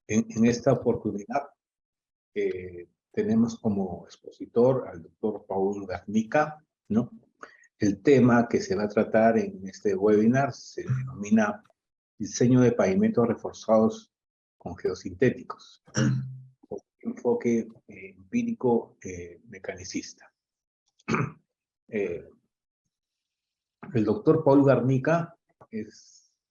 En esta oportunidad tenemos como expositor al doctor Paul Garnica, ¿no? El tema que se va a tratar en este webinar se denomina diseño de pavimentos reforzados con geosintéticos, con enfoque empírico mecanicista. El doctor Paul Garnica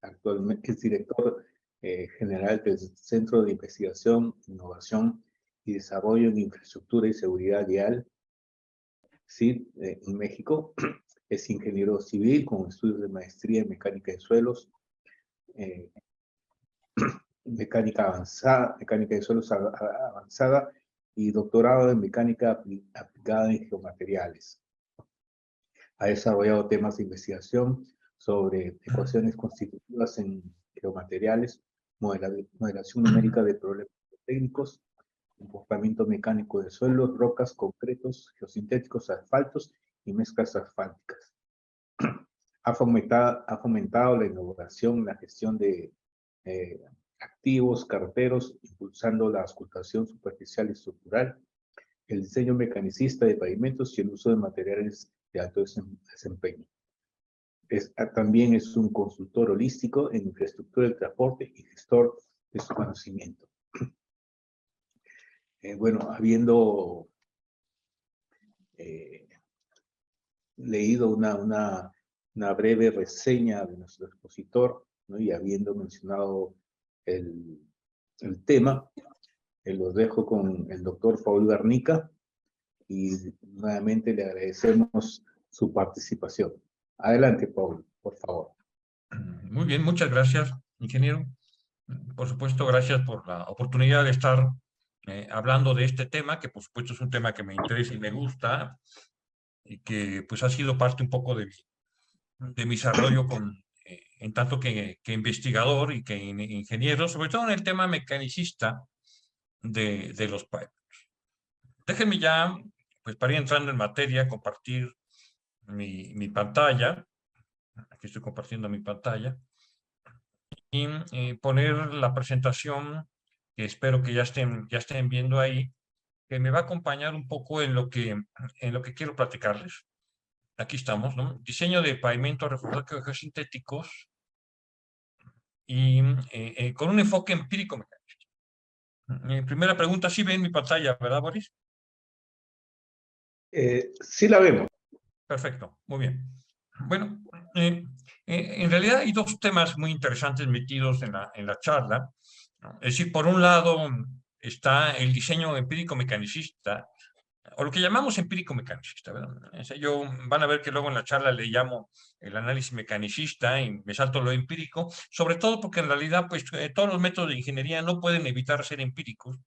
actualmente es director general del Centro de Investigación, Innovación y Desarrollo en Infraestructura y Seguridad Vial, ¿sí? En México. Es ingeniero civil con estudios de maestría en mecánica de suelos, mecánica de suelos avanzada y doctorado en mecánica aplicada en geomateriales. Ha desarrollado temas de investigación sobre ecuaciones constitutivas en geomateriales, modelación numérica de problemas técnicos, comportamiento mecánico de suelos, rocas, concretos, geosintéticos, asfaltos y mezclas asfálticas. Ha fomentado la innovación, la gestión de activos, carreteros, impulsando la auscultación superficial y estructural, el diseño mecanicista de pavimentos y el uso de materiales de alto desempeño. También es un consultor holístico en infraestructura del transporte y gestor de su conocimiento. Bueno, habiendo leído una breve reseña de nuestro expositor, ¿no? Y habiendo mencionado el tema, los dejo con el doctor Paul Garnica y nuevamente le agradecemos su participación. Adelante, Paul, por favor. Muy bien, muchas gracias, ingeniero. Por supuesto, gracias por la oportunidad de estar hablando de este tema, que por supuesto es un tema que me interesa y me gusta, y que pues ha sido parte un poco de mi desarrollo en tanto que investigador y que ingeniero, sobre todo en el tema mecanicista de los pavimentos. Déjenme ya, pues para ir entrando en materia, compartir mi pantalla. Aquí estoy compartiendo mi pantalla. Y poner la presentación que espero que ya estén viendo ahí, que me va a acompañar un poco en lo que quiero platicarles. Aquí estamos, ¿no? Diseño de pavimentos reforzados geosintéticos y con un enfoque empírico mecánico. Primera pregunta, ¿sí ven mi pantalla, verdad, Boris? Sí la vemos. Perfecto, muy bien. Bueno, en realidad hay dos temas muy interesantes metidos en la charla, ¿no? Es decir, por un lado está el diseño empírico mecanicista, o lo que llamamos empírico mecanicista, ¿verdad? Van a ver que luego en la charla le llamo el análisis mecanicista y me salto lo empírico, sobre todo porque en realidad pues, todos los métodos de ingeniería no pueden evitar ser empíricos,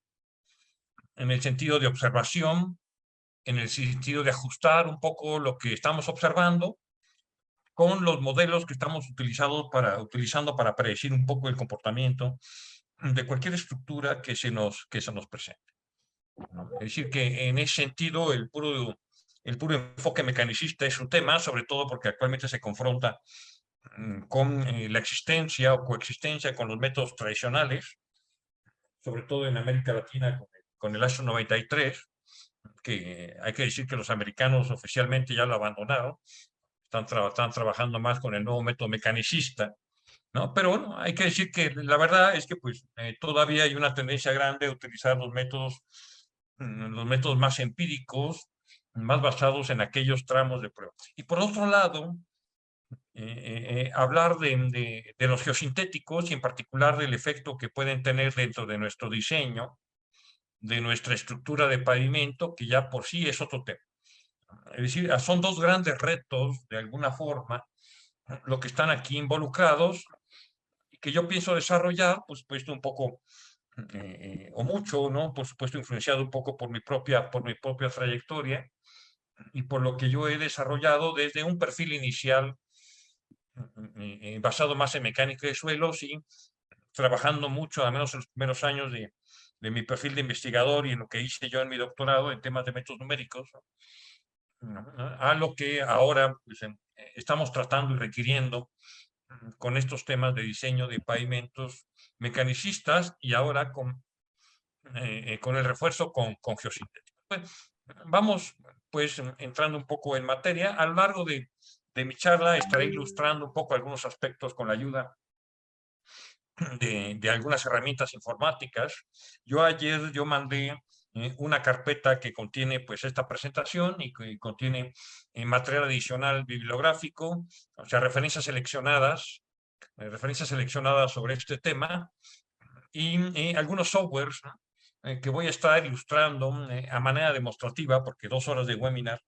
en el sentido de observación, en el sentido de ajustar un poco lo que estamos observando con los modelos que estamos utilizando para predecir un poco el comportamiento de cualquier estructura que se nos presente, ¿no? Es decir, que en ese sentido el puro enfoque mecanicista es un tema, sobre todo porque actualmente se confronta con la existencia o coexistencia con los métodos tradicionales, sobre todo en América Latina con el ASHO 93, que hay que decir que los americanos oficialmente ya lo abandonaron, están trabajando más con el nuevo método mecanicista, ¿no? Pero bueno, hay que decir que la verdad es que pues todavía hay una tendencia grande a utilizar los métodos más empíricos, más basados en aquellos tramos de prueba. Y por otro lado, hablar de los geosintéticos y en particular del efecto que pueden tener dentro de nuestro diseño, de nuestra estructura de pavimento, que ya por sí es otro tema. Es decir, son dos grandes retos, de alguna forma, lo que están aquí involucrados, y que yo pienso desarrollar, pues puesto un poco, o mucho, ¿no? Por supuesto, influenciado un poco por mi propia trayectoria, y por lo que yo he desarrollado desde un perfil inicial basado más en mecánica de suelos y trabajando mucho, al menos en los primeros años de mi perfil de investigador y en lo que hice yo en mi doctorado en temas de métodos numéricos, ¿no? A lo que ahora pues, estamos tratando y requiriendo con estos temas de diseño de pavimentos mecanicistas y ahora con el refuerzo con geosintéticos. Pues, vamos pues entrando un poco en materia. A lo largo de mi charla estaré ilustrando un poco algunos aspectos con la ayuda de algunas herramientas informáticas. Ayer mandé una carpeta que contiene pues esta presentación y que contiene material adicional bibliográfico, o sea, referencias seleccionadas sobre este tema y algunos softwares, ¿no? Que voy a estar ilustrando a manera demostrativa, porque 2 horas de webinar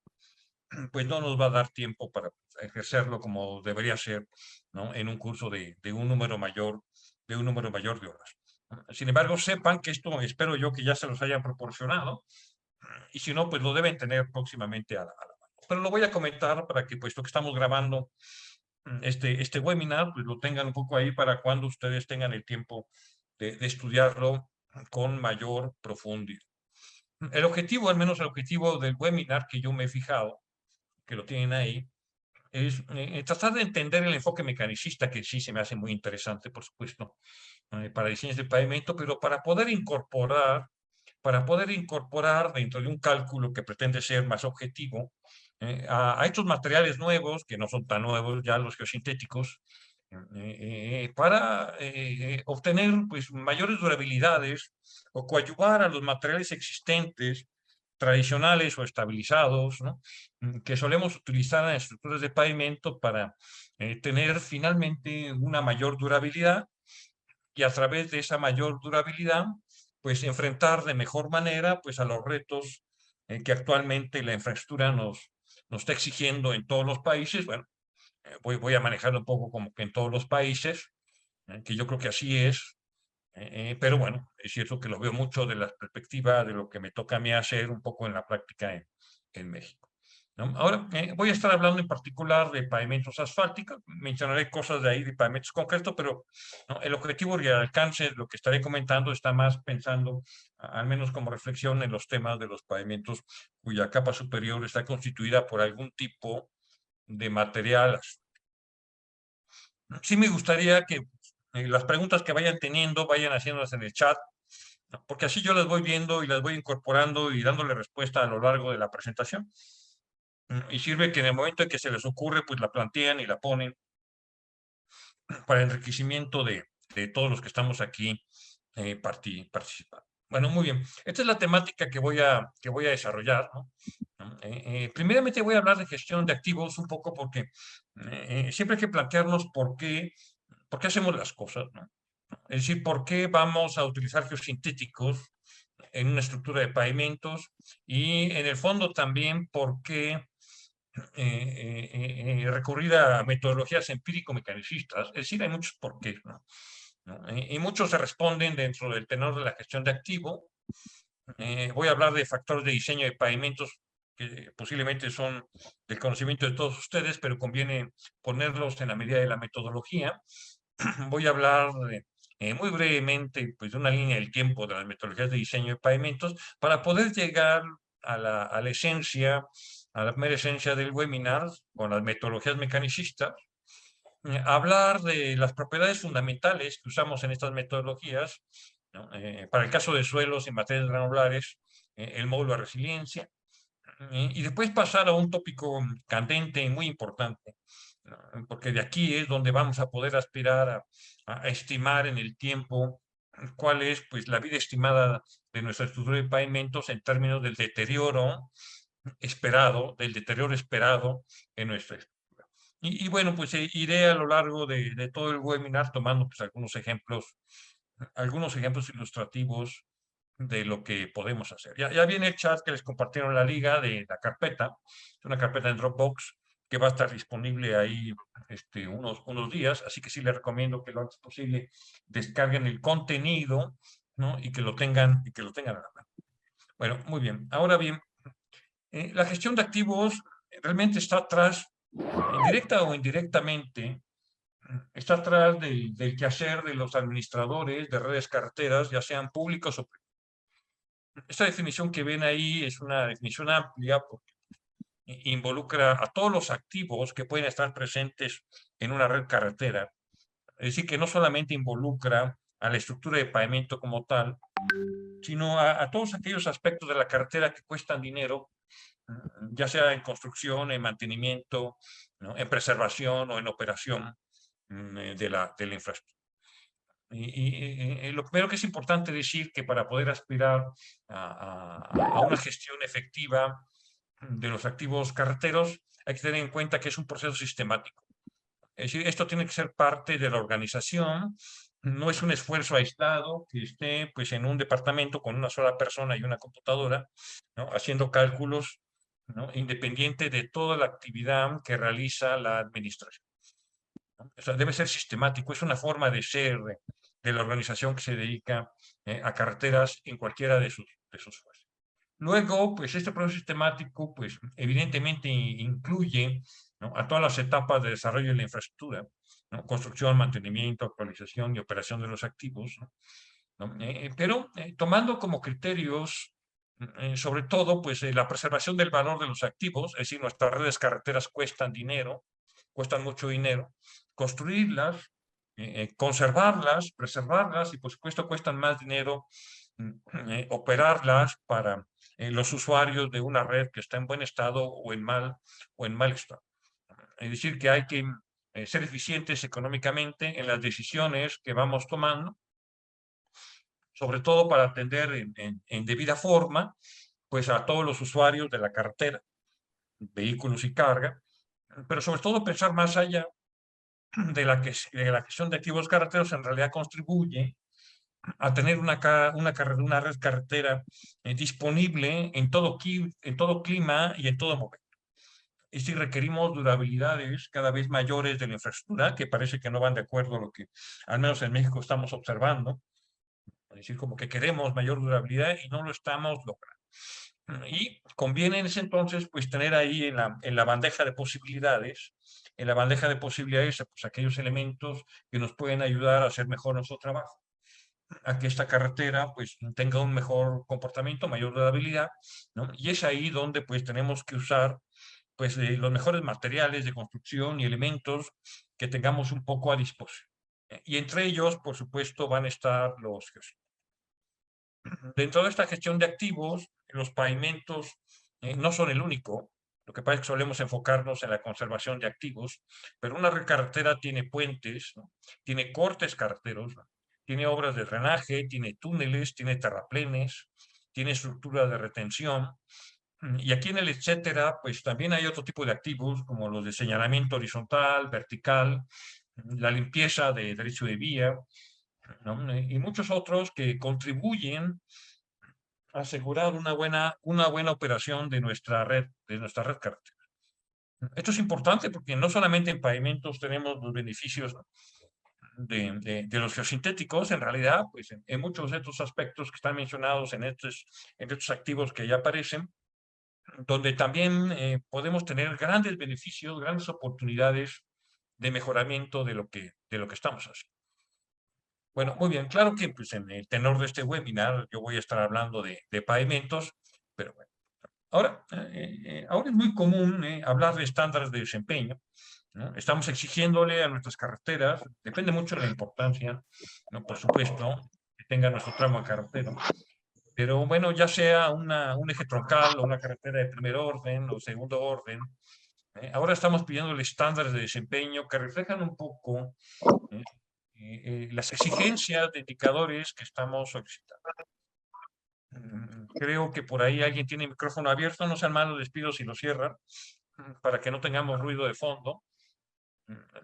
pues no nos va a dar tiempo para ejercerlo como debería ser, ¿no? En un curso de un número mayor de horas. Sin embargo, sepan que esto espero yo que ya se los hayan proporcionado, y si no, pues lo deben tener próximamente a la mano. Pero lo voy a comentar para que, puesto que estamos grabando este webinar, pues lo tengan un poco ahí para cuando ustedes tengan el tiempo de estudiarlo con mayor profundidad. El objetivo, al menos el objetivo del webinar que yo me he fijado, que lo tienen ahí, es tratar de entender el enfoque mecanicista, que sí se me hace muy interesante, por supuesto, para diseños de pavimento, pero para poder incorporar dentro de un cálculo que pretende ser más objetivo, a estos materiales nuevos, que no son tan nuevos ya los geosintéticos, para obtener pues, mayores durabilidades o coadyuvar a los materiales existentes, tradicionales o estabilizados, ¿no? Que solemos utilizar en estructuras de pavimento para tener finalmente una mayor durabilidad y a través de esa mayor durabilidad, pues enfrentar de mejor manera pues a los retos que actualmente la infraestructura nos está exigiendo en todos los países. Bueno, voy a manejarlo un poco como que en todos los países, que yo creo que así es, pero bueno, es cierto que lo veo mucho de la perspectiva de lo que me toca a mí hacer un poco en la práctica en México, ¿no? Ahora, voy a estar hablando en particular de pavimentos asfálticos, mencionaré cosas de ahí de pavimentos concretos, pero ¿no? El objetivo y el alcance de lo que estaré comentando está más pensando, al menos como reflexión, en los temas de los pavimentos cuya capa superior está constituida por algún tipo de material. Sí me gustaría que las preguntas que vayan teniendo, vayan haciéndolas en el chat, ¿no? Porque así yo las voy viendo y las voy incorporando y dándole respuesta a lo largo de la presentación. Y sirve que en el momento en que se les ocurre, pues la plantean y la ponen para enriquecimiento de todos los que estamos aquí participando. Bueno, muy bien. Esta es la temática que voy a desarrollar, ¿no? Primeramente voy a hablar de gestión de activos un poco porque siempre hay que plantearnos por qué hacemos las cosas, ¿no? Es decir, por qué vamos a utilizar geosintéticos en una estructura de pavimentos y en el fondo también por qué recurrir a metodologías empírico-mecanicistas. Es decir, hay muchos porqués, ¿no? Y muchos se responden dentro del tenor de la gestión de activo. Voy a hablar de factores de diseño de pavimentos que posiblemente son del conocimiento de todos ustedes, pero conviene ponerlos en la medida de la metodología. Voy a hablar muy brevemente pues, de una línea del tiempo de las metodologías de diseño de pavimentos para poder llegar a la esencia, a la primera esencia del webinar con las metodologías mecanicistas, hablar de las propiedades fundamentales que usamos en estas metodologías, ¿no? Para el caso de suelos y materiales granulares, el módulo de resiliencia, y después pasar a un tópico candente y muy importante, ¿no? Porque de aquí es donde vamos a poder aspirar a estimar en el tiempo cuál es pues, la vida estimada de nuestra estructura de pavimentos en términos del deterioro esperado en nuestra estructura. Y bueno, pues iré a lo largo de todo el webinar tomando pues, algunos ejemplos ilustrativos de lo que podemos hacer. Ya viene el chat que les compartieron la liga de la carpeta, es una carpeta en Dropbox que va a estar disponible ahí unos días, así que sí les recomiendo que lo antes posible descarguen el contenido, ¿no? y que lo tengan a la mano. Bueno, muy bien. Ahora bien, la gestión de activos realmente está atrás, directa o indirectamente, está atrás del quehacer de los administradores de redes carreteras, ya sean públicos o privados. Esta definición que ven ahí es una definición amplia porque involucra a todos los activos que pueden estar presentes en una red carretera. Es decir, que no solamente involucra a la estructura de pavimento como tal, sino a todos aquellos aspectos de la carretera que cuestan dinero, ya sea en construcción, en mantenimiento, ¿no?, en preservación o en operación de la infraestructura. Lo primero que es importante decir que para poder aspirar a una gestión efectiva de los activos carreteros, hay que tener en cuenta que es un proceso sistemático. Es decir, esto tiene que ser parte de la organización, no es un esfuerzo aislado que esté pues, en un departamento con una sola persona y una computadora, ¿no?, haciendo cálculos, ¿no?, independiente de toda la actividad que realiza la administración, ¿no? O sea, debe ser sistemático, es una forma de ser de la organización que se dedica a carreteras en cualquiera de sus fases. Luego, pues este proceso sistemático, pues evidentemente incluye, ¿no?, a todas las etapas de desarrollo de la infraestructura, ¿no?, construcción, mantenimiento, actualización y operación de los activos, ¿no? Pero tomando como criterios, sobre todo, pues la preservación del valor de los activos, es decir, nuestras redes carreteras cuestan dinero, cuestan mucho dinero, construirlas, conservarlas, preservarlas y por supuesto cuestan más dinero operarlas para los usuarios de una red que está en buen estado o en mal estado. Es decir, que hay que ser eficientes económicamente en las decisiones que vamos tomando, sobre todo para atender en debida forma pues a todos los usuarios de la carretera, vehículos y carga, pero sobre todo pensar más allá de la gestión de activos carreteros en realidad contribuye a tener una red carretera disponible en todo clima y en todo momento. Y si requerimos durabilidades cada vez mayores de la infraestructura, que parece que no van de acuerdo a lo que al menos en México estamos observando, es decir, como que queremos mayor durabilidad y no lo estamos logrando. Y conviene en ese entonces, pues, tener ahí en la bandeja de posibilidades, pues, aquellos elementos que nos pueden ayudar a hacer mejor nuestro trabajo, a que esta carretera pues tenga un mejor comportamiento, mayor durabilidad, ¿no? Y es ahí donde pues tenemos que usar pues los mejores materiales de construcción y elementos que tengamos un poco a disposición. Y entre ellos, por supuesto, van a estar los geosíntecos. Dentro de esta gestión de activos, los pavimentos no son el único. Lo que pasa es que solemos enfocarnos en la conservación de activos, pero una carretera tiene puentes, ¿no?, tiene cortes carreteros, ¿no?, tiene obras de drenaje, tiene túneles, tiene terraplenes, tiene estructura de retención. Y aquí en el etcétera, pues también hay otro tipo de activos, como los de señalamiento horizontal, vertical, la limpieza de derecho de vía, ¿no?, y muchos otros que contribuyen a asegurar una buena operación de nuestra red carretera. Esto es importante porque no solamente en pavimentos tenemos los beneficios de los geosintéticos, en realidad, pues en muchos de estos aspectos que están mencionados en estos activos que ya aparecen, donde también podemos tener grandes beneficios, grandes oportunidades de mejoramiento de lo que estamos haciendo. Bueno, muy bien, claro que pues, en el tenor de este webinar yo voy a estar hablando de pavimentos, pero bueno. Ahora es muy común hablar de estándares de desempeño, ¿no? Estamos exigiéndole a nuestras carreteras, depende mucho de la importancia, ¿no?, por supuesto, que tenga nuestro tramo carretero, pero bueno, ya sea un eje troncal o una carretera de primer orden o segundo orden, ahora estamos pidiéndole estándares de desempeño que reflejan un poco ¿eh? Las exigencias de indicadores que estamos solicitando. Creo que por ahí alguien tiene el micrófono abierto, no sean malos, les pido si lo cierran, para que no tengamos ruido de fondo.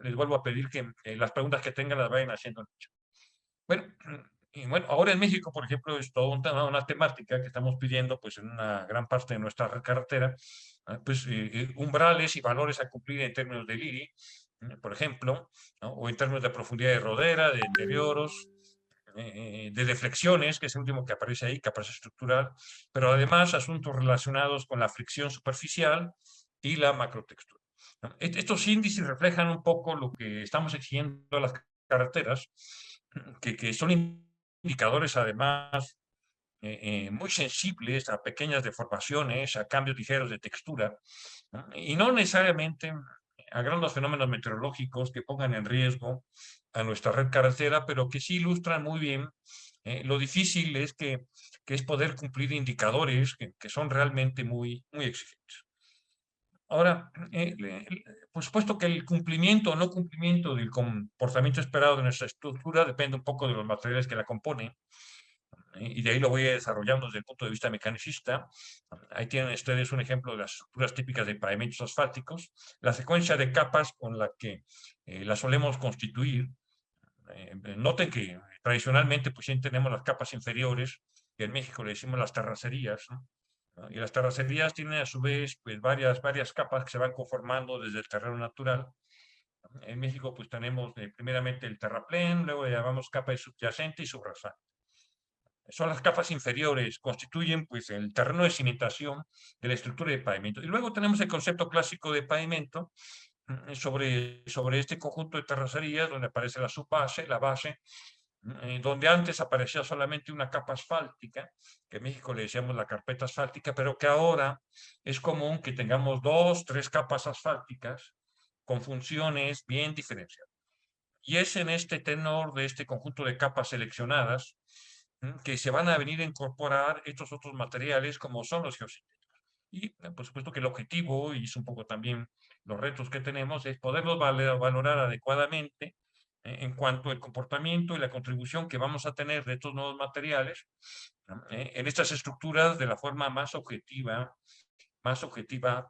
Les vuelvo a pedir que las preguntas que tengan las vayan haciendo en el chat. Bueno, y bueno, ahora en México, por ejemplo, es toda una temática que estamos pidiendo, pues en una gran parte de nuestra red carretera, pues umbrales y valores a cumplir en términos del IRI, por ejemplo, ¿no?, o en términos de profundidad de rodera, de deterioros, de deflexiones, que es el último que aparece ahí, que aparece estructural, pero además asuntos relacionados con la fricción superficial y la macrotextura, ¿no? Estos índices reflejan un poco lo que estamos exigiendo a las carreteras, que son indicadores además muy sensibles a pequeñas deformaciones, a cambios ligeros de textura, ¿no?, y no necesariamente a grandes fenómenos meteorológicos que pongan en riesgo a nuestra red carretera, pero que sí ilustran muy bien lo difícil que es poder cumplir indicadores que son realmente muy, muy exigentes. Ahora, por supuesto que el cumplimiento o no cumplimiento del comportamiento esperado de nuestra estructura depende un poco de los materiales que la componen, y de ahí lo voy desarrollando desde el punto de vista mecanicista. Ahí tienen ustedes un ejemplo de las estructuras típicas de pavimentos asfálticos, la secuencia de capas con la que la solemos constituir. Noten que tradicionalmente pues sí tenemos las capas inferiores, que en México le decimos las terracerías, ¿no? Y las terracerías tienen a su vez pues varias capas que se van conformando desde el terreno natural. En México pues tenemos primeramente el terraplén, luego le llamamos capa subyacente y subrasante. Son las capas inferiores, constituyen pues el terreno de cimentación de la estructura de pavimento. Y luego tenemos el concepto clásico de pavimento sobre este conjunto de terracerías donde aparece la subbase, la base, donde antes aparecía solamente una capa asfáltica, que en México le decíamos la carpeta asfáltica, pero que ahora es común que tengamos 2, 3 capas asfálticas con funciones bien diferenciadas. Y es en este tenor de este conjunto de capas seleccionadas que se van a venir a incorporar estos otros materiales como son los geosintéticos. Y por supuesto que el objetivo, y es un poco también los retos que tenemos, es poderlos valorar adecuadamente en cuanto al comportamiento y la contribución que vamos a tener de estos nuevos materiales en estas estructuras de la forma más objetiva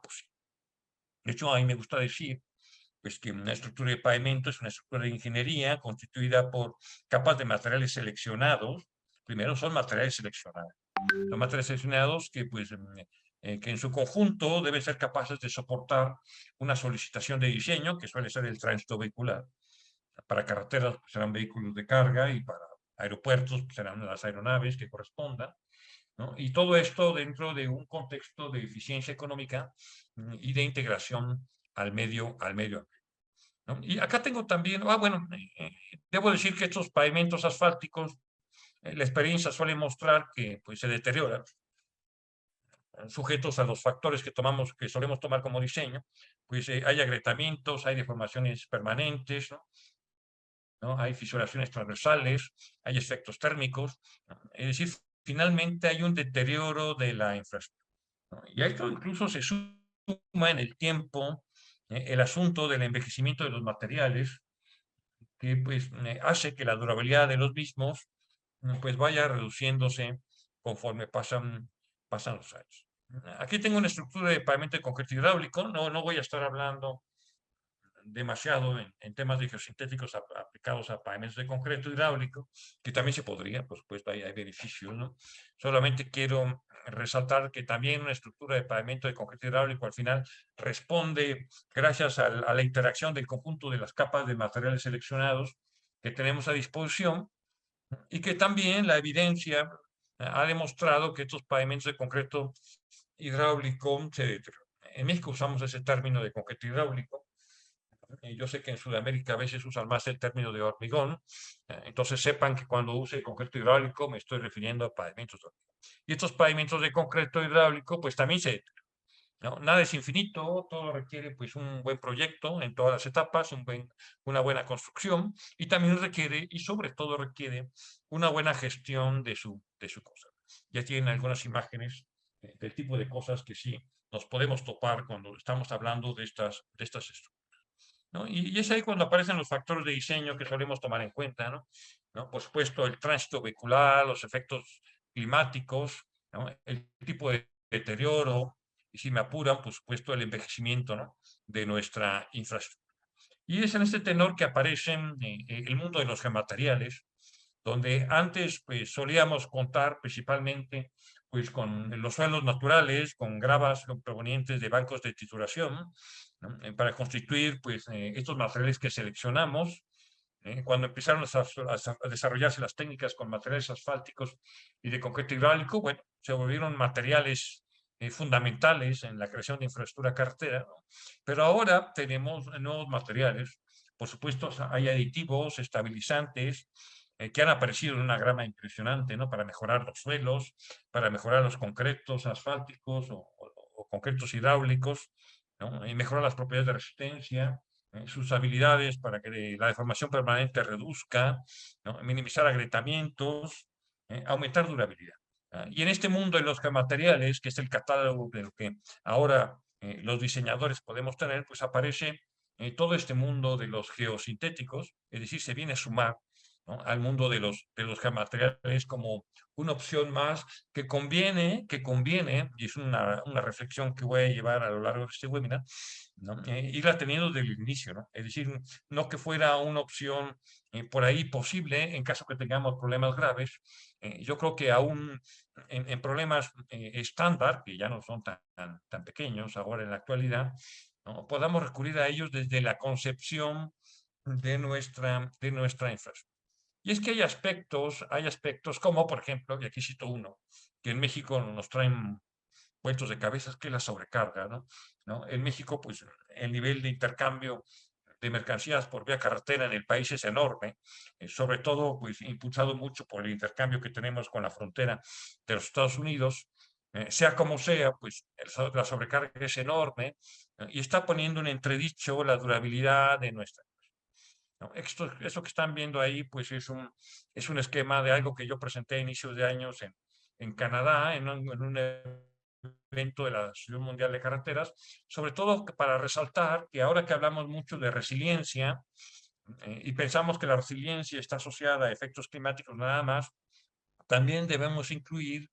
posible. De hecho, a mí me gusta decir pues, que una estructura de pavimento es una estructura de ingeniería constituida por capas de materiales seleccionados. Primero son materiales seleccionados. Son materiales seleccionados que, pues, que en su conjunto deben ser capaces de soportar una solicitación de diseño, que suele ser el tránsito vehicular. Para carreteras pues, serán vehículos de carga y para aeropuertos pues, serán las aeronaves que correspondan, ¿no? Y todo esto dentro de un contexto de eficiencia económica y de integración al medio ambiente, ¿no? Y acá tengo también, bueno, debo decir que estos pavimentos asfálticos, la experiencia suele mostrar que pues, se deterioran, sujetos a los factores que solemos tomar como diseño, pues hay agrietamientos, hay deformaciones permanentes, ¿no? ¿No? Hay fisuraciones transversales, hay efectos térmicos, ¿no? Es decir, finalmente hay un deterioro de la infraestructura, ¿no? Y a esto incluso se suma en el tiempo el asunto del envejecimiento de los materiales, que pues hace que la durabilidad de los mismos pues vaya reduciéndose conforme pasan los años. Aquí tengo una estructura de pavimento de concreto hidráulico, no voy a estar hablando demasiado en temas de geosintéticos aplicados a pavimentos de concreto hidráulico, que también se podría, por supuesto, hay beneficios, ¿no? Solamente quiero resaltar que también una estructura de pavimento de concreto hidráulico al final responde gracias a la interacción del conjunto de las capas de materiales seleccionados que tenemos a disposición y que también la evidencia ha demostrado que estos pavimentos de concreto hidráulico en México usamos ese término de concreto hidráulico. Yo sé que en Sudamérica a veces usan más el término de hormigón, entonces sepan que cuando use concreto hidráulico me estoy refiriendo a pavimentos de hormigón. Y estos pavimentos de concreto hidráulico pues también ¿no? Nada es infinito, todo requiere pues un buen proyecto en todas las etapas, una buena construcción y también requiere y sobre todo requiere una buena gestión de su cosa. Ya tienen algunas imágenes del tipo de cosas que sí nos podemos topar cuando estamos hablando de estas estructuras, ¿no? Y es ahí cuando aparecen los factores de diseño que solemos tomar en cuenta, ¿no? ¿No? Por supuesto, el tránsito vehicular, los efectos climáticos, ¿no? El tipo de deterioro, y si me apuran, por supuesto, el envejecimiento, ¿no? De nuestra infraestructura. Y es en este tenor que aparecen el mundo de los geomateriales, donde antes pues, solíamos contar principalmente pues, con los suelos naturales, con gravas provenientes de bancos de trituración, ¿no? Para constituir pues, estos materiales que seleccionamos. Cuando empezaron a desarrollarse las técnicas con materiales asfálticos y de concreto hidráulico, bueno, se volvieron materiales fundamentales en la creación de infraestructura carretera, ¿no? Pero ahora tenemos nuevos materiales. Por supuesto, hay aditivos, estabilizantes, que han aparecido en una gama impresionante, ¿no? Para mejorar los suelos, para mejorar los concretos asfálticos o concretos hidráulicos, ¿no? Y mejorar las propiedades de resistencia, sus habilidades para que la deformación permanente reduzca, ¿no? Minimizar agrietamientos, aumentar durabilidad. Y en este mundo de los geomateriales, que es el catálogo de lo que ahora los diseñadores podemos tener, pues aparece todo este mundo de los geosintéticos, es decir, se viene a sumar, ¿no?, al mundo de los geomateriales como una opción más que conviene, y es una reflexión que voy a llevar a lo largo de este webinar, ¿no? Irla teniendo desde el inicio, ¿no? Es decir, no que fuera una opción por ahí posible en caso que tengamos problemas graves. Yo creo que aún en problemas estándar, que ya no son tan pequeños ahora en la actualidad, ¿no?, podamos recurrir a ellos desde la concepción de nuestra infraestructura. Y es que hay aspectos como, por ejemplo, y aquí cito uno, que en México nos traen vueltos de cabezas, que es la sobrecarga, ¿no? ¿No? En México, pues, el nivel de intercambio de mercancías por vía carretera en el país es enorme, sobre todo, pues, impulsado mucho por el intercambio que tenemos con la frontera de los Estados Unidos. Sea como sea, pues, la sobrecarga es enorme, y está poniendo en entredicho la durabilidad de nuestra, ¿no? Esto que están viendo ahí, pues es un esquema de algo que yo presenté a inicios de años en Canadá, en un evento de la Asociación Mundial de Carreteras, sobre todo para resaltar que ahora que hablamos mucho de resiliencia y pensamos que la resiliencia está asociada a efectos climáticos nada más, también debemos incluir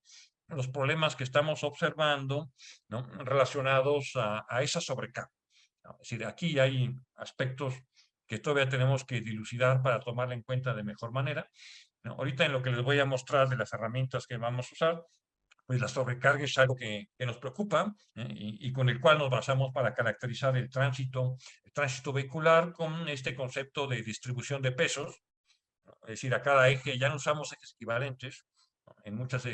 los problemas que estamos observando, ¿no?, relacionados a esa sobrecarga, ¿no? Es decir, aquí hay aspectos que todavía tenemos que dilucidar para tomarla en cuenta de mejor manera, ¿no? Ahorita en lo que les voy a mostrar de las herramientas que vamos a usar, pues la sobrecarga es algo que nos preocupa, y con el cual nos basamos para caracterizar el tránsito vehicular con este concepto de distribución de pesos, ¿no? Es decir, a cada eje ya no usamos ejes equivalentes, ¿no? En muchas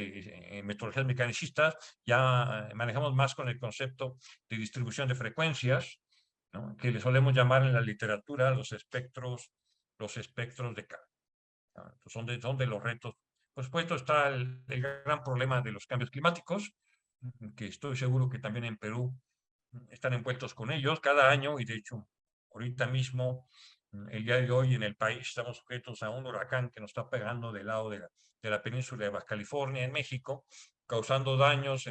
metodologías mecanicistas ya manejamos más con el concepto de distribución de frecuencias, ¿no?, que le solemos llamar en la literatura los espectros de carga, ¿no? Entonces son de los retos. Por supuesto está el gran problema de los cambios climáticos, que estoy seguro que también en Perú están envueltos con ellos cada año, y de hecho ahorita mismo, el día de hoy en el país estamos sujetos a un huracán que nos está pegando del lado de la península de Baja California en México, causando daños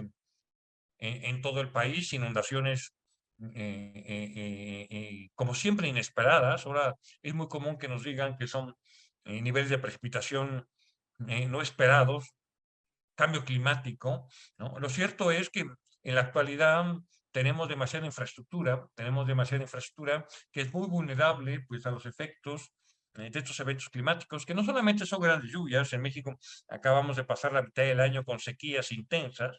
en todo el país, inundaciones como siempre inesperadas. Ahora es muy común que nos digan que son niveles de precipitación no esperados, cambio climático, ¿no? Lo cierto es que en la actualidad tenemos demasiada infraestructura que es muy vulnerable, pues, a los efectos de estos eventos climáticos, que no solamente son grandes lluvias. En México acabamos de pasar la mitad del año con sequías intensas,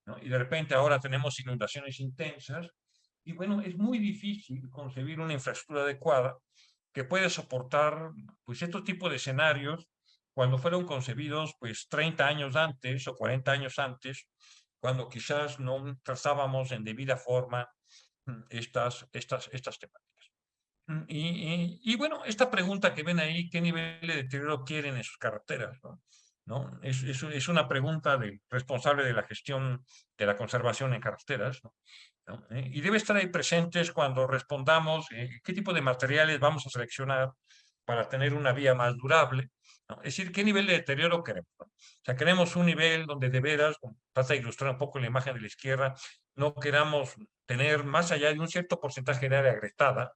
¿no?, y de repente ahora tenemos inundaciones intensas. Y bueno, es muy difícil concebir una infraestructura adecuada que pueda soportar, pues, estos tipos de escenarios cuando fueron concebidos, pues, 30 años antes o 40 años antes, cuando quizás no trazábamos en debida forma estas temáticas. Bueno, esta pregunta que ven ahí, ¿qué nivel de deterioro quieren en sus carreteras, ¿no? ¿No? Es una pregunta del responsable de la gestión de la conservación en carreteras, ¿no? ¿No? Y debe estar ahí presentes cuando respondamos qué tipo de materiales vamos a seleccionar para tener una vía más durable, ¿no? Es decir, qué nivel de deterioro queremos, ¿no? O sea, queremos un nivel donde de veras, como trata de ilustrar un poco la imagen de la izquierda, no queramos tener más allá de un cierto porcentaje de área agrietada,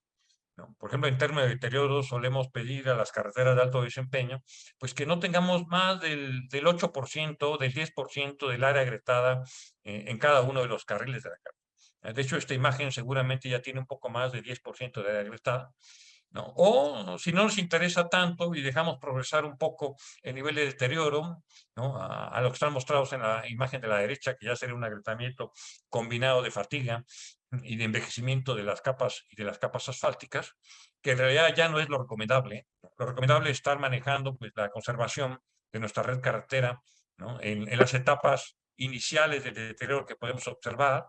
¿no? Por ejemplo, en términos de deterioro, solemos pedir a las carreteras de alto desempeño, pues que no tengamos más del 8%, del 10% del área agrietada en cada uno de los carriles de la carretera. De hecho, esta imagen seguramente ya tiene un poco más de 10% de área agrietada, ¿no? O si no nos interesa tanto y dejamos progresar un poco el nivel de deterioro, ¿no?, a lo que están mostrados en la imagen de la derecha, que ya sería un agrietamiento combinado de fatiga y de envejecimiento de las capas asfálticas, que en realidad ya no es lo recomendable. Lo recomendable es estar manejando, pues, la conservación de nuestra red carretera, ¿no?, en las etapas iniciales del deterioro que podemos observar,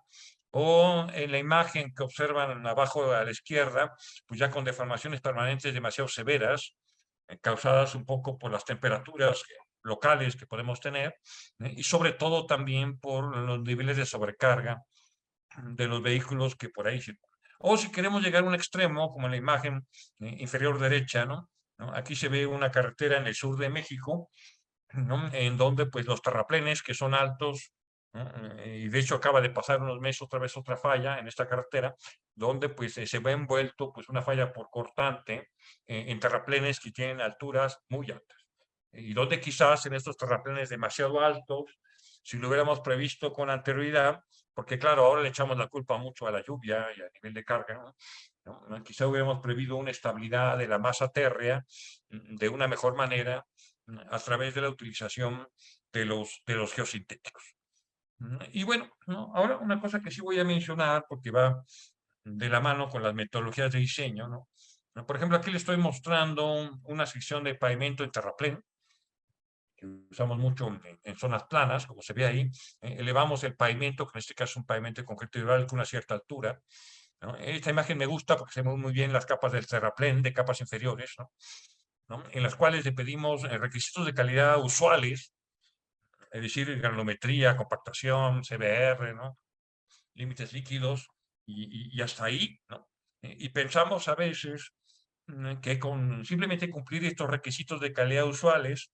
o en la imagen que observan abajo a la izquierda, pues ya con deformaciones permanentes demasiado severas, causadas un poco por las temperaturas locales que podemos tener, y sobre todo también por los niveles de sobrecarga de los vehículos que por ahí circulan. O si queremos llegar a un extremo, como en la imagen inferior derecha, ¿no? Aquí se ve una carretera en el sur de México, ¿no? En donde pues los terraplenes que son altos, ¿no? Y de hecho acaba de pasar unos meses otra vez otra falla en esta carretera, donde pues se ve envuelto pues una falla por cortante en terraplenes que tienen alturas muy altas. Y donde quizás en estos terraplenes demasiado altos, si lo hubiéramos previsto con anterioridad, porque claro, ahora le echamos la culpa mucho a la lluvia y a nivel de carga, ¿no? Quizá hubiéramos previsto una estabilidad de la masa térrea de una mejor manera a través de la utilización de los geosintéticos. Y bueno, ¿no? Ahora una cosa que sí voy a mencionar, porque va de la mano con las metodologías de diseño, ¿no? Por ejemplo, aquí le estoy mostrando una sección de pavimento en terraplén, que usamos mucho en zonas planas, como se ve ahí. Elevamos el pavimento, que en este caso es un pavimento de concreto hidráulico a una cierta altura, ¿no? Esta imagen me gusta porque se ven muy bien las capas del terraplén, de capas inferiores, ¿no? En las cuales le pedimos requisitos de calidad usuales, es decir, granulometría, compactación, CBR, ¿no? Límites líquidos, y hasta ahí, ¿no? Y pensamos a veces que con simplemente cumplir estos requisitos de calidad usuales,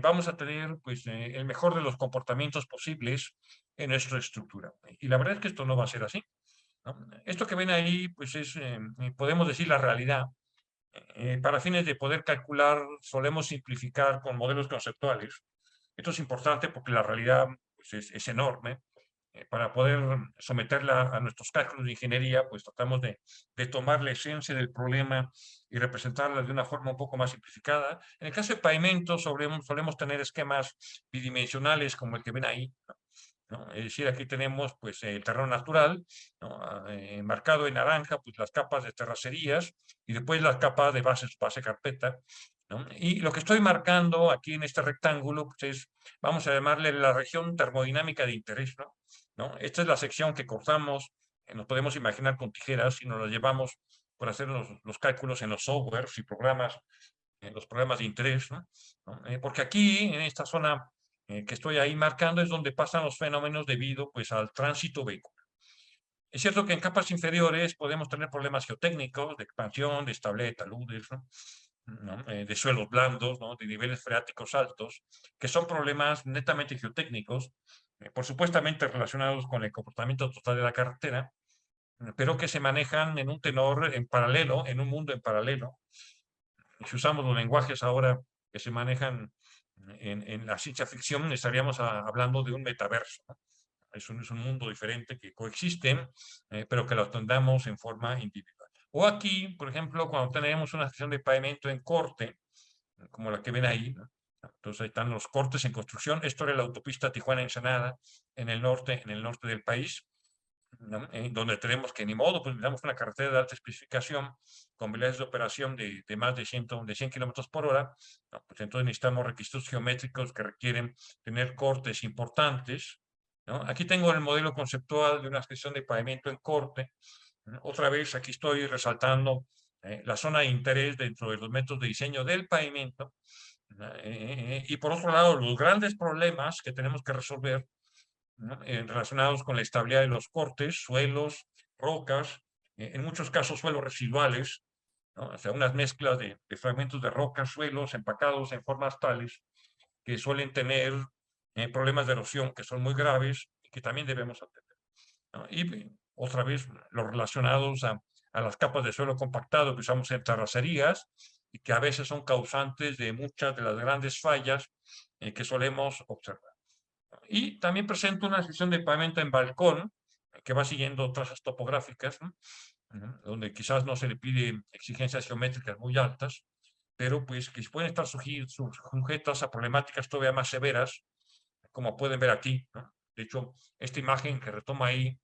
vamos a tener pues, el mejor de los comportamientos posibles en nuestra estructura. Y la verdad es que esto no va a ser así, ¿no? Esto que ven ahí, pues es, podemos decir, la realidad. Para fines de poder calcular, solemos simplificar con modelos conceptuales. Esto es importante porque la realidad pues, es enorme. Para poder someterla a nuestros cálculos de ingeniería, pues tratamos de tomar la esencia del problema y representarla de una forma un poco más simplificada. En el caso de pavimentos, solemos tener esquemas bidimensionales como el que ven ahí, ¿no? Es decir, aquí tenemos pues el terreno natural, ¿no? Marcado en naranja, pues las capas de terracerías y después las capas de base carpeta, ¿no? Y lo que estoy marcando aquí en este rectángulo pues es, vamos a llamarle la región termodinámica de interés, ¿no? Esta es la sección que cortamos, nos podemos imaginar con tijeras y nos la llevamos por hacer los cálculos en los softwares y programas, en los programas de interés, ¿no? Porque aquí, en esta zona que estoy ahí marcando, es donde pasan los fenómenos debido pues, al tránsito vehicular. Es cierto que en capas inferiores podemos tener problemas geotécnicos, de expansión, de estabilidad de taludes, de suelos blandos, ¿no? De niveles freáticos altos, que son problemas netamente geotécnicos, por supuestamente relacionados con el comportamiento total de la carretera, pero que se manejan en un tenor en paralelo, en un mundo en paralelo. Si usamos los lenguajes ahora que se manejan en la ciencia ficción, estaríamos hablando de un metaverso, ¿no? Es un mundo diferente que coexisten, pero que lo atendamos en forma individual. O aquí, por ejemplo, cuando tenemos una sección de pavimento en corte, como la que ven ahí, ¿no? Entonces ahí están los cortes en construcción. Esto era la autopista Tijuana-Ensenada en el norte del país, ¿no? Donde tenemos que ni modo, pues necesitamos una carretera de alta especificación con velocidades de operación de más de 100 kilómetros por hora, ¿no? Pues entonces necesitamos requisitos geométricos que requieren tener cortes importantes, ¿no? Aquí tengo el modelo conceptual de una sección de pavimento en corte, ¿no? Otra vez aquí estoy resaltando la zona de interés dentro de los métodos de diseño del pavimento, ¿no? Y por otro lado, los grandes problemas que tenemos que resolver, ¿no? Relacionados con la estabilidad de los cortes, suelos, rocas, en muchos casos suelos residuales, ¿no? O sea, unas mezclas de fragmentos de rocas, suelos empacados en formas tales que suelen tener problemas de erosión que son muy graves y que también debemos atender, ¿no? Y otra vez los relacionados a las capas de suelo compactado que usamos en terracerías y que a veces son causantes de muchas de las grandes fallas que solemos observar. Y también presento una sección de pavimento en balcón que va siguiendo trazas topográficas, ¿no? Donde quizás no se le pide exigencias geométricas muy altas, pero pues que pueden estar sujetas a problemáticas todavía más severas, como pueden ver aquí, ¿no? De hecho, esta imagen que retoma ahí,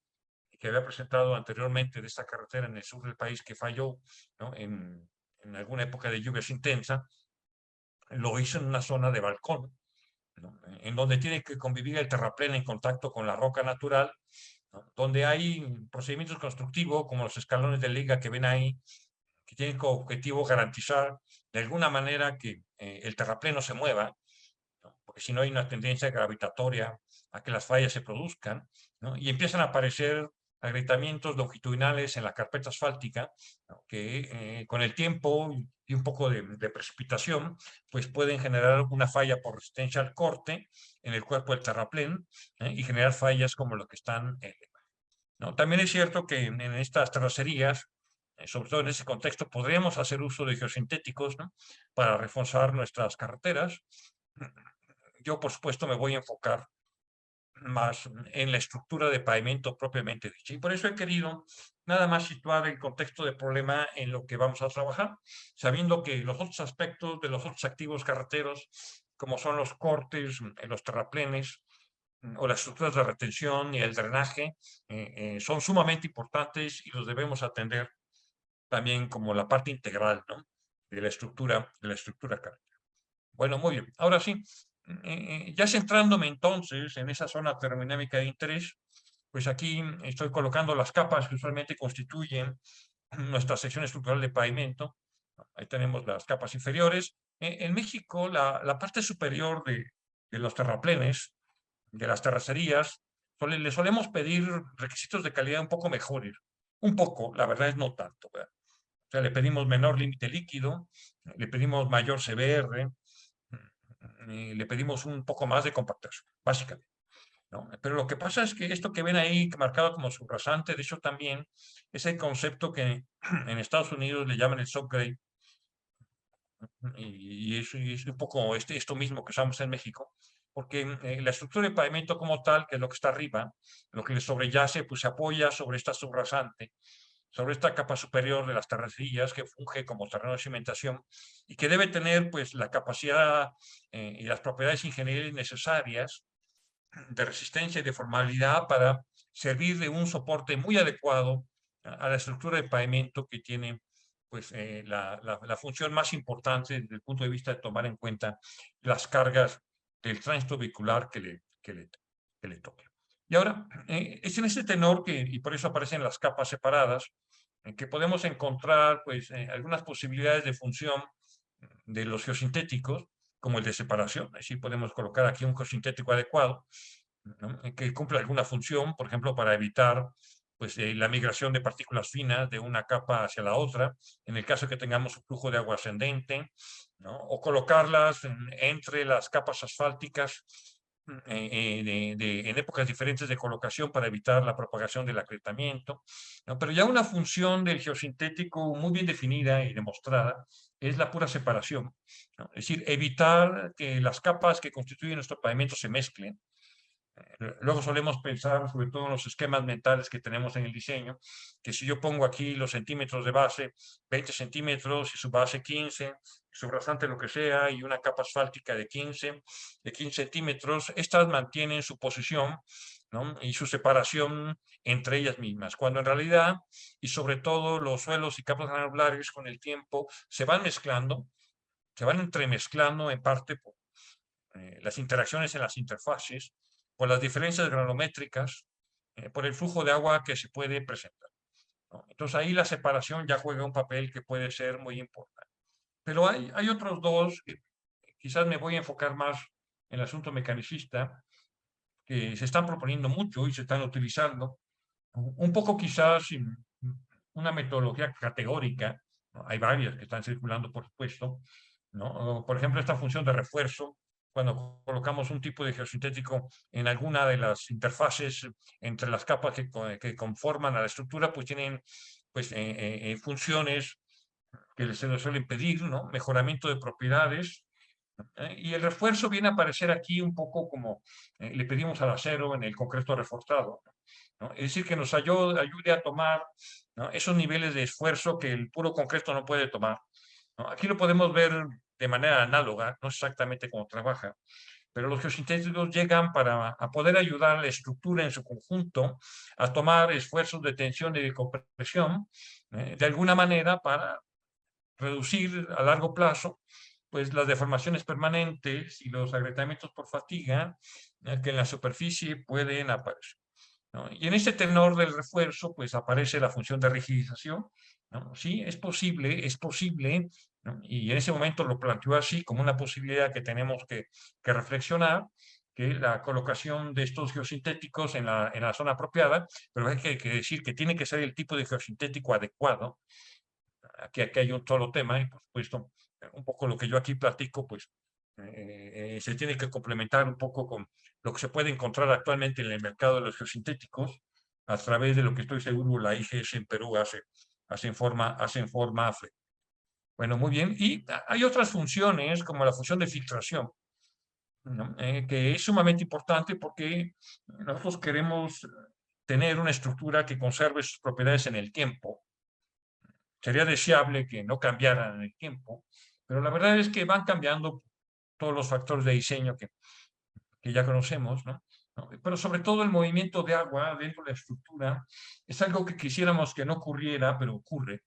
que había presentado anteriormente de esta carretera en el sur del país que falló, ¿no? En alguna época de lluvias intensas, lo hizo en una zona de balcón, ¿no? En donde tiene que convivir el terraplén en contacto con la roca natural, ¿no? Donde hay procedimientos constructivos como los escalones de liga que ven ahí, que tienen como objetivo garantizar de alguna manera que el terraplén no se mueva, ¿no? Porque si no hay una tendencia gravitatoria a que las fallas se produzcan, ¿no? Y empiezan a aparecer agrietamientos longitudinales en la carpeta asfáltica, ¿no? Que con el tiempo y un poco de precipitación, pues pueden generar una falla por resistencia al corte en el cuerpo del terraplén, y generar fallas como lo que están ¿no? También es cierto que en estas terracerías, sobre todo en ese contexto, podríamos hacer uso de geosintéticos, ¿no? Para reforzar nuestras carreteras. Yo, por supuesto, me voy a enfocar más en la estructura de pavimento propiamente dicha. Y por eso he querido nada más situar el contexto de problema en lo que vamos a trabajar, sabiendo que los otros aspectos de los otros activos carreteros, como son los cortes, los terraplenes, o las estructuras de retención y el drenaje, son sumamente importantes y los debemos atender también como la parte integral, ¿no? De la estructura carretera. Bueno, muy bien. Ahora sí, ya centrándome entonces en esa zona termodinámica de interés, pues aquí estoy colocando las capas que usualmente constituyen nuestra sección estructural de pavimento. Ahí tenemos las capas inferiores. En México, la parte superior de los terraplenes, de las terracerías, le solemos pedir requisitos de calidad un poco mejores. Un poco, la verdad es no tanto, ¿verdad? O sea, le pedimos menor límite líquido, le pedimos mayor CBR, le pedimos un poco más de compactación, básicamente, ¿no? Pero lo que pasa es que esto que ven ahí marcado como subrasante, de hecho también es el concepto que en Estados Unidos le llaman el subgrade, y es un poco esto mismo que usamos en México, porque la estructura de pavimento como tal, que es lo que está arriba, lo que le sobreyace, pues se apoya sobre esta subrasante, sobre esta capa superior de las terracerías que funge como terreno de cimentación y que debe tener pues la capacidad y las propiedades ingenierillas necesarias de resistencia y de formalidad para servir de un soporte muy adecuado a la estructura de pavimento que tiene pues la función más importante desde el punto de vista de tomar en cuenta las cargas del tránsito vehicular que le toque. Y ahora, es en este tenor que, y por eso aparecen las capas separadas, en que podemos encontrar pues algunas posibilidades de función de los geosintéticos, como el de separación. Así podemos colocar aquí un geosintético adecuado, ¿no? Que cumpla alguna función, por ejemplo, para evitar pues, la migración de partículas finas de una capa hacia la otra, en el caso que tengamos un flujo de agua ascendente, ¿no? O colocarlas entre las capas asfálticas en épocas diferentes de colocación para evitar la propagación del acretamiento, ¿no? Pero ya una función del geosintético muy bien definida y demostrada es la pura separación, ¿no? Es decir, evitar que las capas que constituyen nuestro pavimento se mezclen. Luego solemos pensar, sobre todo en los esquemas mentales que tenemos en el diseño, que si yo pongo aquí los centímetros de base, 20 centímetros y su base 15, su rasante lo que sea, y una capa asfáltica de 15 centímetros, estas mantienen su posición, ¿no? Y su separación entre ellas mismas, cuando en realidad, y sobre todo los suelos y capas granulares con el tiempo, se van mezclando, se van entremezclando en parte por las interacciones en las interfaces, por las diferencias granulométricas, por el flujo de agua que se puede presentar, ¿no? Entonces ahí la separación ya juega un papel que puede ser muy importante. Pero hay otros dos, que quizás me voy a enfocar más en el asunto mecanicista, que se están proponiendo mucho y se están utilizando, un poco quizás sin una metodología categórica, ¿no? Hay varias que están circulando, por supuesto, ¿no? Por ejemplo, esta función de refuerzo, cuando colocamos un tipo de geosintético en alguna de las interfaces entre las capas que conforman a la estructura, pues tienen pues, funciones que se les suelen pedir, ¿no? Mejoramiento de propiedades, y el refuerzo viene a aparecer aquí un poco como le pedimos al acero en el concreto reforzado, ¿no? Es decir, que nos ayude a tomar, ¿no? Esos niveles de esfuerzo que el puro concreto no puede tomar, ¿no? Aquí lo podemos ver de manera análoga, no exactamente como trabaja, pero los geosintéticos llegan para a poder ayudar a la estructura en su conjunto a tomar esfuerzos de tensión y de compresión, de alguna manera para reducir a largo plazo pues las deformaciones permanentes y los agrietamientos por fatiga que en la superficie pueden aparecer, ¿no? Y en este tenor del refuerzo, pues aparece la función de rigidización, ¿no? Sí, es posible, ¿no? Y en ese momento lo planteó así como una posibilidad que tenemos que reflexionar, que la colocación de estos geosintéticos en la zona apropiada, pero hay que decir que tiene que ser el tipo de geosintético adecuado. Aquí hay un solo tema y, por supuesto, un poco lo que yo aquí platico, pues se tiene que complementar un poco con lo que se puede encontrar actualmente en el mercado de los geosintéticos a través de lo que estoy seguro la IGS en Perú hace en forma AFLE. Bueno, muy bien. Y hay otras funciones, como la función de filtración, ¿no? Que es sumamente importante porque nosotros queremos tener una estructura que conserve sus propiedades en el tiempo. Sería deseable que no cambiaran en el tiempo, pero la verdad es que van cambiando todos los factores de diseño que ya conocemos, ¿no? Pero sobre todo el movimiento de agua dentro de la estructura es algo que quisiéramos que no ocurriera, pero ocurre,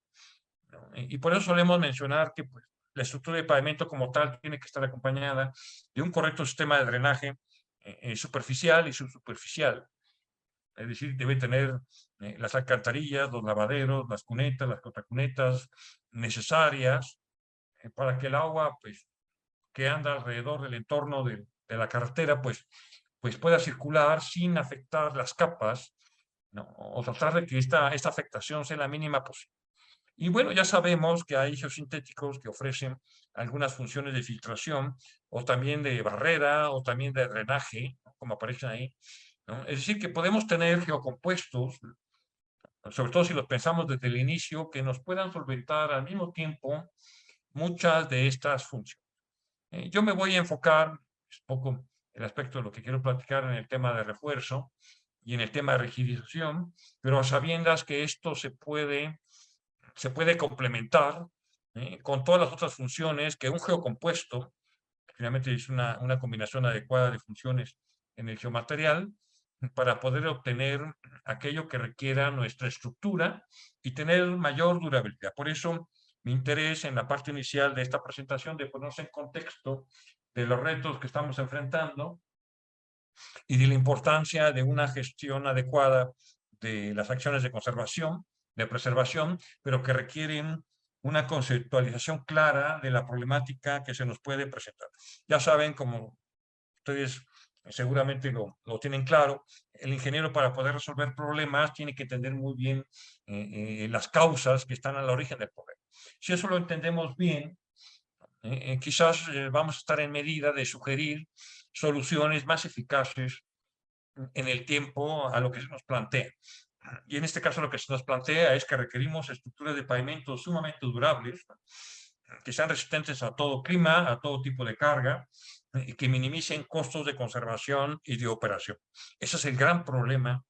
¿no? Y por eso solemos mencionar que pues, la estructura de pavimento como tal tiene que estar acompañada de un correcto sistema de drenaje superficial y subsuperficial. Es decir, debe tener las alcantarillas, los lavaderos, las cunetas, las cotacunetas necesarias para que el agua pues, que anda alrededor del entorno de la carretera pues pueda circular sin afectar las capas, ¿no? O tratar de que esta afectación sea la mínima posible. Y bueno, ya sabemos que hay geosintéticos que ofrecen algunas funciones de filtración o también de barrera o también de drenaje, ¿no? Como aparecen ahí, ¿no? Es decir, que podemos tener geocompuestos, sobre todo si los pensamos desde el inicio, que nos puedan solventar al mismo tiempo muchas de estas funciones. Yo me voy a enfocar un poco el aspecto de lo que quiero platicar en el tema de refuerzo y en el tema de rigidización, pero a sabiendas que esto se puede complementar con todas las otras funciones que un geocompuesto, que finalmente es una combinación adecuada de funciones en el geomaterial, para poder obtener aquello que requiera nuestra estructura y tener mayor durabilidad. Por eso, mi interés en la parte inicial de esta presentación de ponerse en contexto de los retos que estamos enfrentando y de la importancia de una gestión adecuada de las acciones de conservación, de preservación, pero que requieren una conceptualización clara de la problemática que se nos puede presentar. Ya saben, como ustedes seguramente lo tienen claro, el ingeniero para poder resolver problemas tiene que entender muy bien las causas que están al origen del problema. Si eso lo entendemos bien, quizás vamos a estar en medida de sugerir soluciones más eficaces en el tiempo a lo que se nos plantea. Y en este caso lo que se nos plantea es que requerimos estructuras de pavimento sumamente durables, que sean resistentes a todo clima, a todo tipo de carga, y que minimicen costos de conservación y de operación. Ese es el gran problema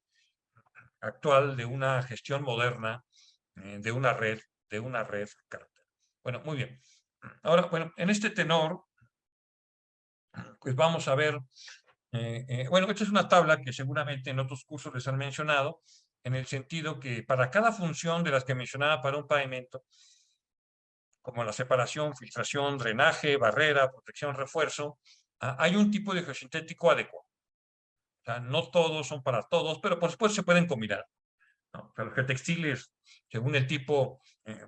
actual de una gestión moderna de una red carretera. Bueno, muy bien. Ahora, bueno, en este tenor, pues vamos a ver, bueno, esta es una tabla que seguramente en otros cursos les han mencionado, en el sentido que para cada función de las que mencionaba para un pavimento, como la separación, filtración, drenaje, barrera, protección, refuerzo, hay un tipo de geosintético adecuado. O sea, no todos son para todos, pero por supuesto se pueden combinar, ¿no? O sea, los geotextiles, según el tipo,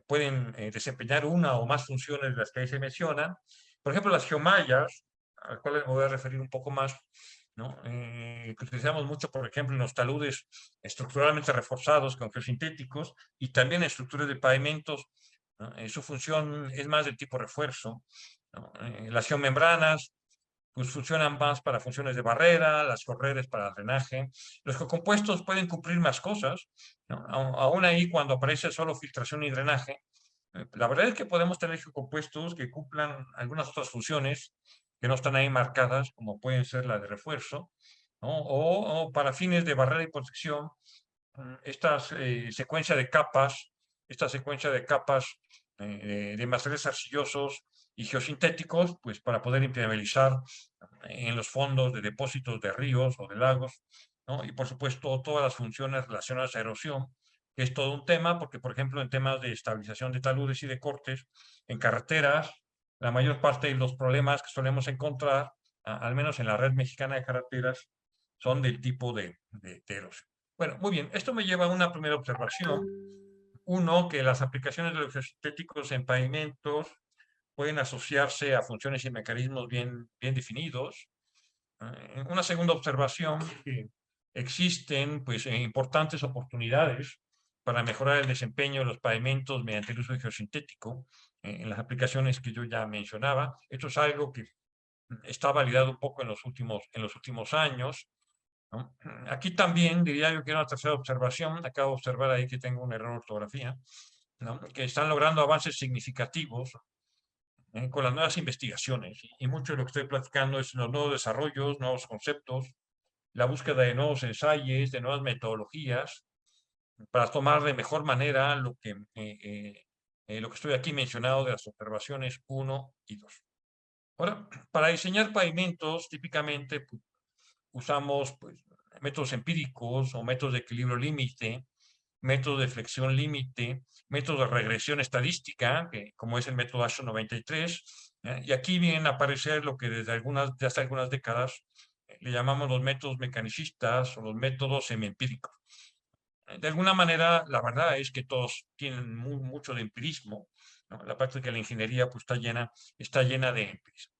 pueden desempeñar una o más funciones de las que ahí se mencionan. Por ejemplo, las geomallas, a las cuales me voy a referir un poco más, ¿no? Que utilizamos mucho, por ejemplo, en los taludes estructuralmente reforzados con geosintéticos y también en estructuras de pavimentos, ¿no? Su función es más de tipo refuerzo, ¿no? Las geomembranas pues funcionan más para funciones de barrera, las corredes para drenaje. Los compuestos pueden cumplir más cosas, ¿no? Aún ahí cuando aparece solo filtración y drenaje, la verdad es que podemos tener compuestos que cumplan algunas otras funciones que no están ahí marcadas, como pueden ser la de refuerzo, ¿no? O para fines de barrera y protección, esta secuencia de capas de materiales arcillosos y geosintéticos, pues para poder impermeabilizar en los fondos de depósitos de ríos o de lagos, ¿no? Y por supuesto todas las funciones relacionadas a erosión, que es todo un tema, porque por ejemplo en temas de estabilización de taludes y de cortes en carreteras, la mayor parte de los problemas que solemos encontrar, al menos en la red mexicana de carreteras, son del tipo de erosión. Bueno, muy bien, esto me lleva a una primera observación. Uno, que las aplicaciones de los geosintéticos en pavimentos pueden asociarse a funciones y mecanismos bien definidos. Una segunda observación, que existen pues, importantes oportunidades para mejorar el desempeño de los pavimentos mediante el uso de geosintético en las aplicaciones que yo ya mencionaba. Esto es algo que está validado un poco en los últimos años, ¿no? Aquí también diría yo que una tercera observación, acabo de observar ahí que tengo un error de ortografía, ¿no? Que están logrando avances significativos con las nuevas investigaciones, y mucho de lo que estoy platicando es los nuevos desarrollos, nuevos conceptos, la búsqueda de nuevos ensayos, de nuevas metodologías, para tomar de mejor manera lo que estoy aquí mencionado de las observaciones 1 y 2. Ahora, para diseñar pavimentos, típicamente usamos pues, métodos empíricos o métodos de equilibrio límite, métodos de flexión límite, métodos de regresión estadística, que, como es el método ASHO 93, y aquí vienen a aparecer lo que desde hace algunas décadas le llamamos los métodos mecanicistas o los métodos semiempíricos. De alguna manera, la verdad es que todos tienen mucho de empirismo, ¿no? La parte de la ingeniería pues, está llena de empirismo.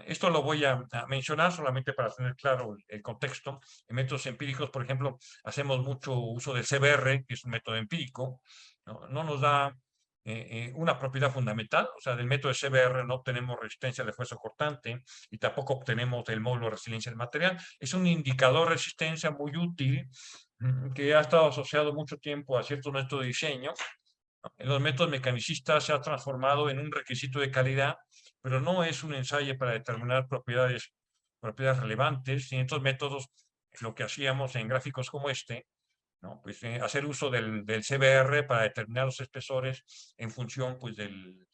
Esto lo voy a mencionar solamente para tener claro el contexto. En métodos empíricos, por ejemplo, hacemos mucho uso del CBR, que es un método empírico. No nos da una propiedad fundamental, o sea, del método de CBR no obtenemos resistencia de esfuerzo cortante y tampoco obtenemos el módulo de resiliencia del material. Es un indicador de resistencia muy útil que ha estado asociado mucho tiempo a ciertos métodos de diseño. En los métodos mecanicistas se ha transformado en un requisito de calidad, pero no es un ensayo para determinar propiedades relevantes. Y en estos métodos, lo que hacíamos en gráficos como este, ¿no? Pues, hacer uso del CBR para determinar los espesores en función pues, del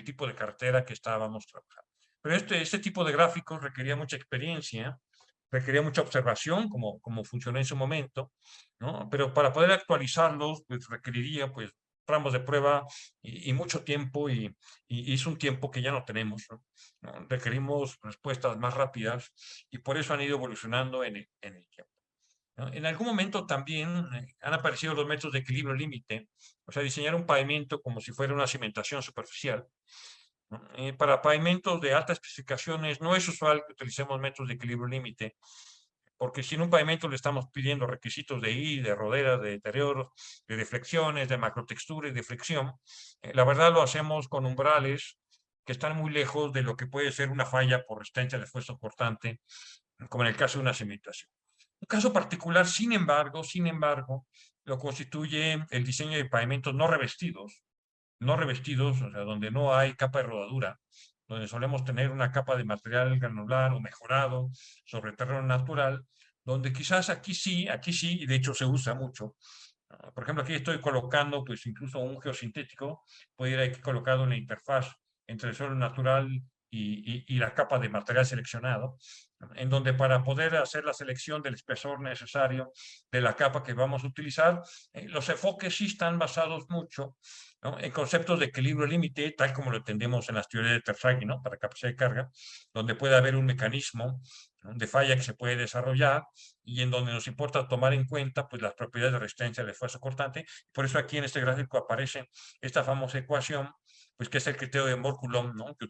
tipo de cartera que estábamos trabajando. Pero este tipo de gráficos requería mucha experiencia, requería mucha observación, como funcionó en su momento, ¿no? Pero para poder actualizarlos, pues requeriría pues, tramos de prueba y mucho tiempo, y es un tiempo que ya no tenemos, ¿no? Requerimos respuestas más rápidas y por eso han ido evolucionando en el tiempo, ¿no? En algún momento también han aparecido los métodos de equilibrio límite, o sea, diseñar un pavimento como si fuera una cimentación superficial, ¿no? Para pavimentos de altas especificaciones no es usual que utilicemos métodos de equilibrio límite, porque si en un pavimento le estamos pidiendo requisitos de I, de roderas, de deterioro, de deflexiones, de macrotextura y de fricción, la verdad lo hacemos con umbrales que están muy lejos de lo que puede ser una falla por resistencia de esfuerzo cortante, como en el caso de una cimentación. Un caso particular, sin embargo, lo constituye el diseño de pavimentos no revestidos, o sea, donde no hay capa de rodadura, donde solemos tener una capa de material granular o mejorado sobre terreno natural, donde quizás aquí sí, y de hecho se usa mucho. Por ejemplo, aquí estoy colocando, pues incluso un geosintético, puede ir aquí colocado en la interfaz entre el suelo natural y la capa de material seleccionado, en donde para poder hacer la selección del espesor necesario de la capa que vamos a utilizar, los enfoques sí están basados mucho, ¿no? En conceptos de equilibrio límite, tal como lo entendemos en las teorías de Terzaghi, ¿no? Para capacidad de carga, donde puede haber un mecanismo, ¿no?, de falla que se puede desarrollar y en donde nos importa tomar en cuenta pues, las propiedades de resistencia del esfuerzo cortante. Por eso aquí en este gráfico aparece esta famosa ecuación, pues que es el criterio de Mohr-Coulomb, ¿no?, que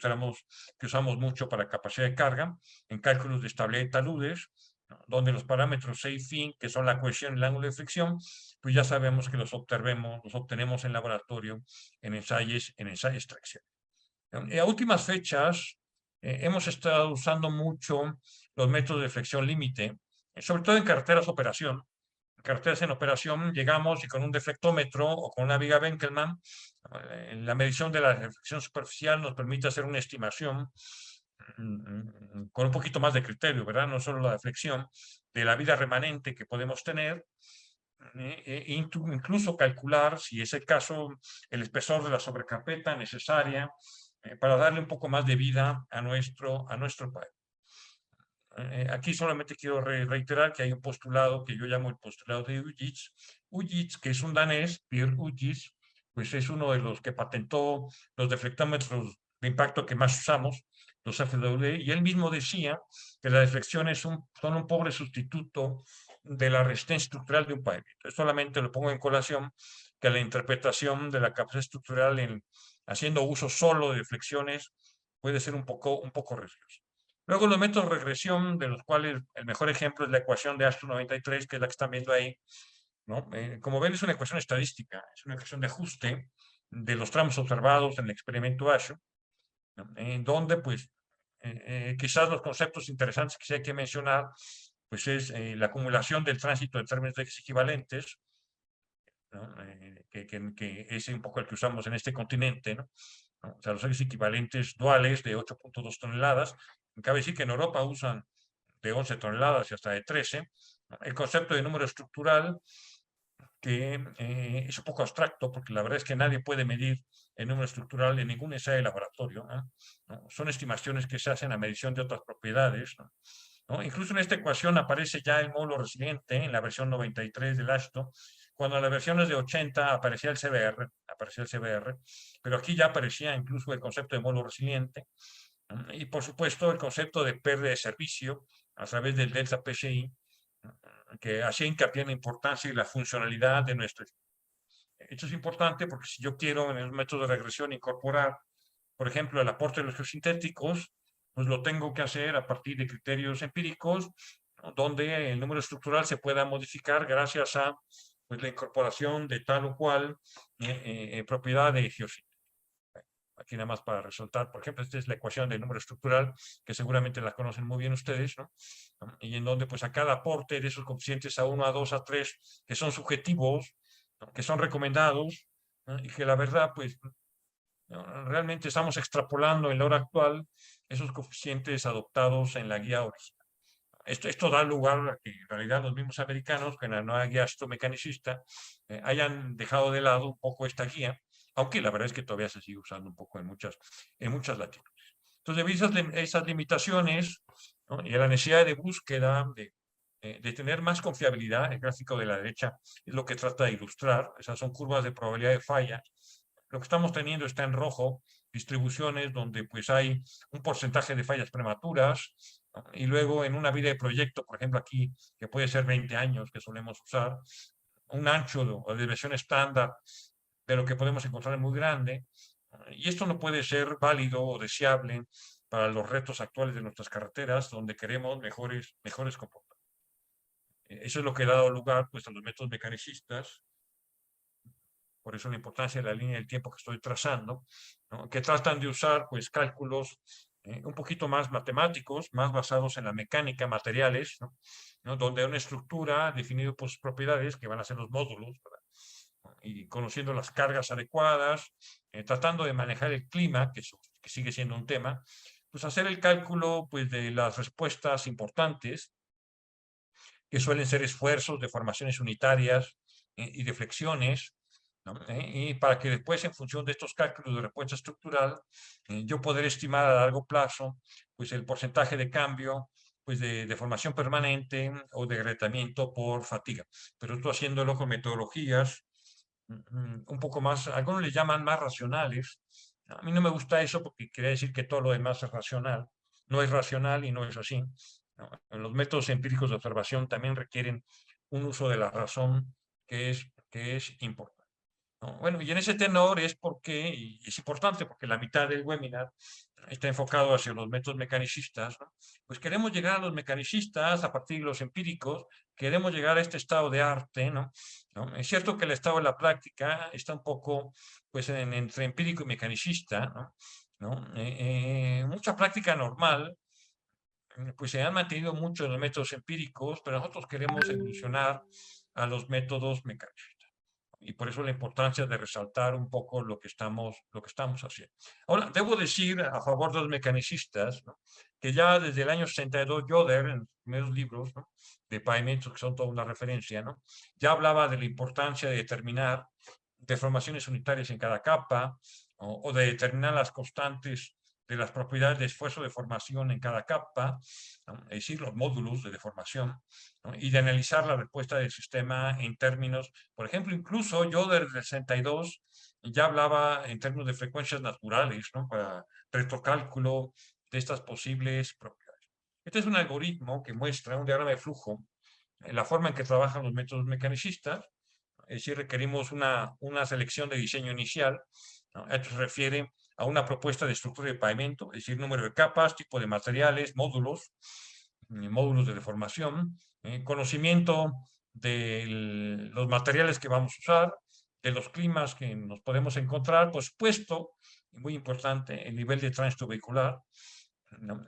usamos mucho para capacidad de carga en cálculos de estabilidad de taludes, ¿no?, donde los parámetros C y phi, que son la cohesión y el ángulo de fricción, pues ya sabemos que los obtenemos en laboratorio en ensayos de extracción. A últimas fechas hemos estado usando mucho los métodos de flexión límite, sobre todo en carreteras operación. En carreteras en operación llegamos y con un deflectómetro o con una viga Benkelman, la medición de la reflexión superficial nos permite hacer una estimación con un poquito más de criterio, ¿verdad? No solo la deflexión, de la vida remanente que podemos tener, incluso calcular, si es el caso, el espesor de la sobrecarpeta necesaria para darle un poco más de vida a nuestro país. Aquí solamente quiero reiterar que hay un postulado que yo llamo el postulado de Ujits. Ujits, que es un danés, Pierre Ujits, pues es uno de los que patentó los deflectómetros de impacto que más usamos, los FW, y él mismo decía que las deflexiones son un pobre sustituto de la resistencia estructural de un pavimento. Solamente lo pongo en colación que la interpretación de la capacidad estructural haciendo uso solo de deflexiones puede ser un poco riesgoso. Luego los métodos de regresión, de los cuales el mejor ejemplo es la ecuación de Ashton 93, que es la que están viendo ahí, ¿no? Como ven, es una ecuación estadística, es una ecuación de ajuste de los tramos observados en el experimento Ashton, ¿no? En donde, pues, quizás los conceptos interesantes que sí hay que mencionar, pues es la acumulación del tránsito de términos de ejes equivalentes, ¿no? Que es un poco el que usamos en este continente, ¿no? ¿No? O sea, los ejes equivalentes duales de 8.2 toneladas. Cabe decir que en Europa usan de 11 toneladas y hasta de 13. ¿No? El concepto de número estructural, que es un poco abstracto, porque la verdad es que nadie puede medir el número estructural en ningún ensayo de laboratorio, ¿no? ¿No? Son estimaciones que se hacen a medición de otras propiedades, ¿no? ¿No? Incluso en esta ecuación aparece ya el módulo resiliente en la versión 93 del ASTO, cuando en las versiones de 80 aparecía el CBR, pero aquí ya aparecía incluso el concepto de módulo resiliente, ¿no? Y por supuesto el concepto de pérdida de servicio a través del delta PCI, ¿no? Que hacía hincapié en la importancia y la funcionalidad de nuestro. Esto es importante porque si yo quiero en el método de regresión incorporar, por ejemplo, el aporte de los geosintéticos, pues lo tengo que hacer a partir de criterios empíricos, ¿no? Donde el número estructural se pueda modificar gracias a, pues, la incorporación de tal o cual propiedad de geosintéticos. Aquí nada más para resaltar, por ejemplo, esta es la ecuación del número estructural, que seguramente la conocen muy bien ustedes, ¿no? Y en donde pues a cada aporte de esos coeficientes A1, A2, A3, que son subjetivos, ¿no? Que son recomendados, ¿no? Y que la verdad pues ¿no? Realmente estamos extrapolando en la hora actual esos coeficientes adoptados en la guía original. Esto da lugar a que en realidad los mismos americanos, que en la nueva guía mecanicista, hayan dejado de lado un poco esta guía, aunque la verdad es que todavía se sigue usando un poco en muchas latitudes. Entonces, debido a esas limitaciones, ¿no? Y a la necesidad de búsqueda de tener más confiabilidad, el gráfico de la derecha es lo que trata de ilustrar, esas son curvas de probabilidad de falla. Lo que estamos teniendo está en rojo, distribuciones donde pues hay un porcentaje de fallas prematuras, ¿no? Y luego en una vida de proyecto, por ejemplo aquí, que puede ser 20 años que solemos usar, un ancho o desviación estándar de lo que podemos encontrar es muy grande, y esto no puede ser válido o deseable para los retos actuales de nuestras carreteras, donde queremos mejores comportamientos. Eso es lo que ha dado lugar pues, a los métodos mecanicistas, por eso la importancia de la línea del tiempo que estoy trazando, ¿no? Que tratan de usar pues, cálculos un poquito más matemáticos, más basados en la mecánica, materiales, ¿no? ¿No? Donde una estructura definida por sus propiedades, que van a ser los módulos, ¿verdad? Y conociendo las cargas adecuadas, tratando de manejar el clima, que sigue siendo un tema, pues hacer el cálculo pues, de las respuestas importantes, que suelen ser esfuerzos, deformaciones unitarias y deflexiones, ¿no? Y para que después, en función de estos cálculos de respuesta estructural, yo poder estimar a largo plazo pues, el porcentaje de cambio pues, de deformación permanente o de agrietamiento por fatiga. Pero esto haciéndolo con metodologías un poco más, algunos le llaman más racionales. A mí no me gusta eso porque quiere decir que todo lo demás es racional. No es racional y no es así, ¿no? Los métodos empíricos de observación también requieren un uso de la razón que es importante, ¿no? Bueno, y en ese tenor es porque, y es importante porque la mitad del webinar está enfocado hacia los métodos mecanicistas, ¿no? Pues queremos llegar a los mecanicistas a partir de los empíricos, queremos llegar a este estado de arte, ¿no? ¿No? Es cierto que el estado de la práctica está un poco, pues, entre empírico y mecanicista, ¿no? ¿No? Mucha práctica normal, pues se han mantenido mucho en los métodos empíricos, pero nosotros queremos evolucionar a los métodos mecánicos. Y por eso la importancia de resaltar un poco lo que estamos haciendo. Ahora, debo decir a favor de los mecanicistas, ¿no? Que ya desde el año 62, Yoder, en los primeros libros, ¿no? De pavimentos, que son toda una referencia, ¿no? Ya hablaba de la importancia de determinar deformaciones unitarias en cada capa o de determinar las constantes de las propiedades de esfuerzo de formación en cada capa, ¿no? Es decir, los módulos de deformación, ¿no? Y de analizar la respuesta del sistema en términos, por ejemplo, incluso yo desde el 62 ya hablaba en términos de frecuencias naturales, ¿no? Para retrocálculo de estas posibles propiedades. Este es un algoritmo que muestra un diagrama de flujo, la forma en que trabajan los métodos mecanicistas, es decir, requerimos una selección de diseño inicial, ¿no? Esto se refiere a una propuesta de estructura de pavimento, es decir, número de capas, tipo de materiales, módulos, módulos de deformación, conocimiento de los materiales que vamos a usar, de los climas que nos podemos encontrar, por supuesto, y muy importante, el nivel de tránsito vehicular.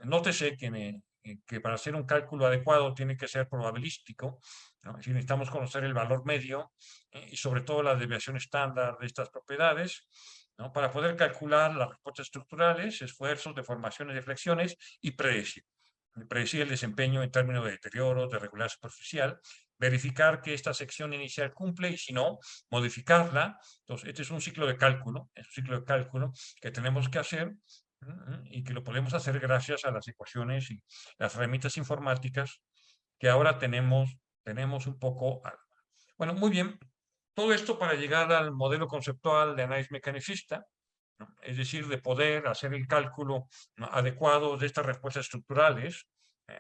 Nótese que para hacer un cálculo adecuado tiene que ser probabilístico, ¿no? Es decir, necesitamos conocer el valor medio y sobre todo la desviación estándar de estas propiedades, ¿no? Para poder calcular las respuestas estructurales, esfuerzos, deformaciones, deflexiones y predecir el desempeño en términos de deterioro, de regularidad superficial, verificar que esta sección inicial cumple y si no, modificarla. Entonces, este es un ciclo de cálculo, es un ciclo de cálculo que tenemos que hacer y que lo podemos hacer gracias a las ecuaciones y las herramientas informáticas que ahora tenemos un poco. Bueno, muy bien. Todo esto para llegar al modelo conceptual de análisis mecanicista, ¿no? Es decir, de poder hacer el cálculo, ¿no?, adecuado de estas respuestas estructurales.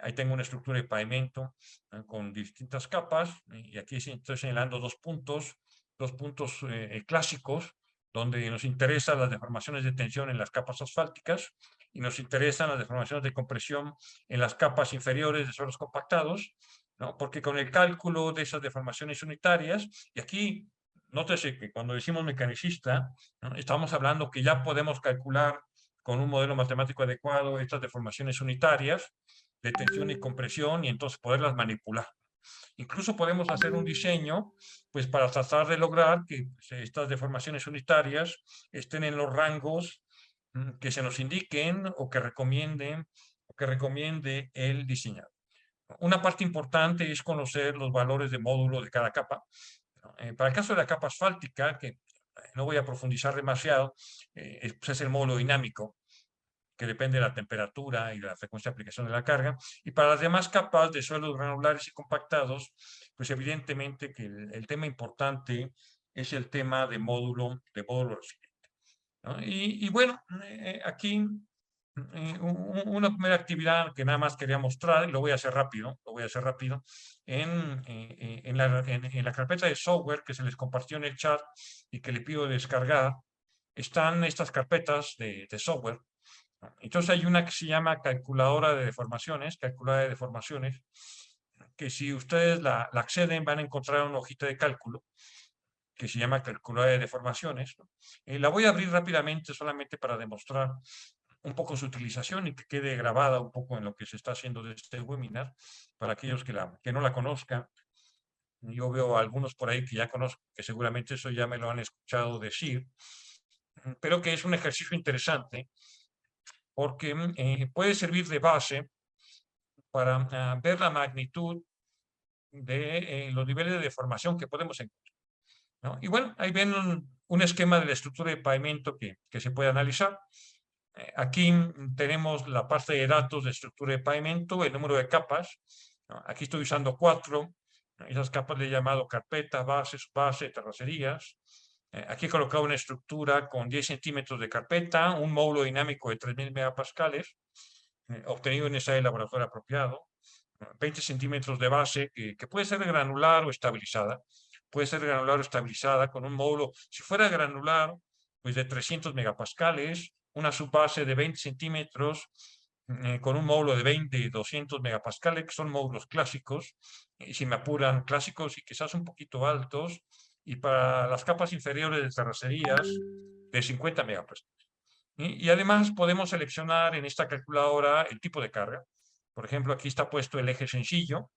Ahí tengo una estructura de pavimento con distintas capas y aquí estoy señalando dos puntos clásicos donde nos interesan las deformaciones de tensión en las capas asfálticas y nos interesan las deformaciones de compresión en las capas inferiores de suelos compactados, ¿no? Porque con el cálculo de esas deformaciones unitarias, y aquí nótese que cuando decimos mecanicista, ¿no?, estamos hablando que ya podemos calcular con un modelo matemático adecuado estas deformaciones unitarias de tensión y compresión y entonces poderlas manipular. Incluso podemos hacer un diseño pues, para tratar de lograr que pues, estas deformaciones unitarias estén en los rangos que se nos indiquen o que recomiende el diseñador. Una parte importante es conocer los valores de módulo de cada capa. Para el caso de la capa asfáltica, que no voy a profundizar demasiado, pues es el módulo dinámico, que depende de la temperatura y de la frecuencia de aplicación de la carga. Y para las demás capas de suelos granulares y compactados, pues evidentemente que el tema importante es el tema de módulo resiliente, ¿no? Y bueno, aquí una primera actividad que nada más quería mostrar, y lo voy a hacer rápido, en la carpeta de software que se les compartió en el chat y que le pido descargar, están estas carpetas de software. Entonces hay una que se llama calculadora de deformaciones, que si ustedes la acceden van a encontrar una hojita de cálculo que se llama calculadora de deformaciones, ¿no? La voy a abrir rápidamente solamente para demostrar un poco su utilización y que quede grabada un poco en lo que se está haciendo de este webinar, para aquellos que no la conozcan. Yo veo a algunos por ahí que ya conozco, que seguramente eso ya me lo han escuchado decir, pero que es un ejercicio interesante porque puede servir de base para ver la magnitud de los niveles de deformación que podemos encontrar, ¿no? Y bueno, ahí ven un esquema de la estructura de pavimento que se puede analizar. Aquí tenemos la parte de datos de estructura de pavimento, el número de capas, ¿no? Aquí estoy usando 4. Esas capas le he llamado carpeta, base, subbase, terracerías. Aquí he colocado una estructura con 10 centímetros de carpeta, un módulo dinámico de 3000 megapascales, obtenido en ese laboratorio apropiado, 20 centímetros de base, que puede ser granular o estabilizada. Puede ser granular o estabilizada con un módulo, si fuera granular, pues de 300 megapascales, una subbase de 20 centímetros, con un módulo de 20 y 200 megapascales, que son módulos clásicos, y si me apuran, clásicos y quizás un poquito altos, y para las capas inferiores de terracerías, de 50 megapascales. Y además podemos seleccionar en esta calculadora el tipo de carga. Por ejemplo, aquí está puesto el eje sencillo,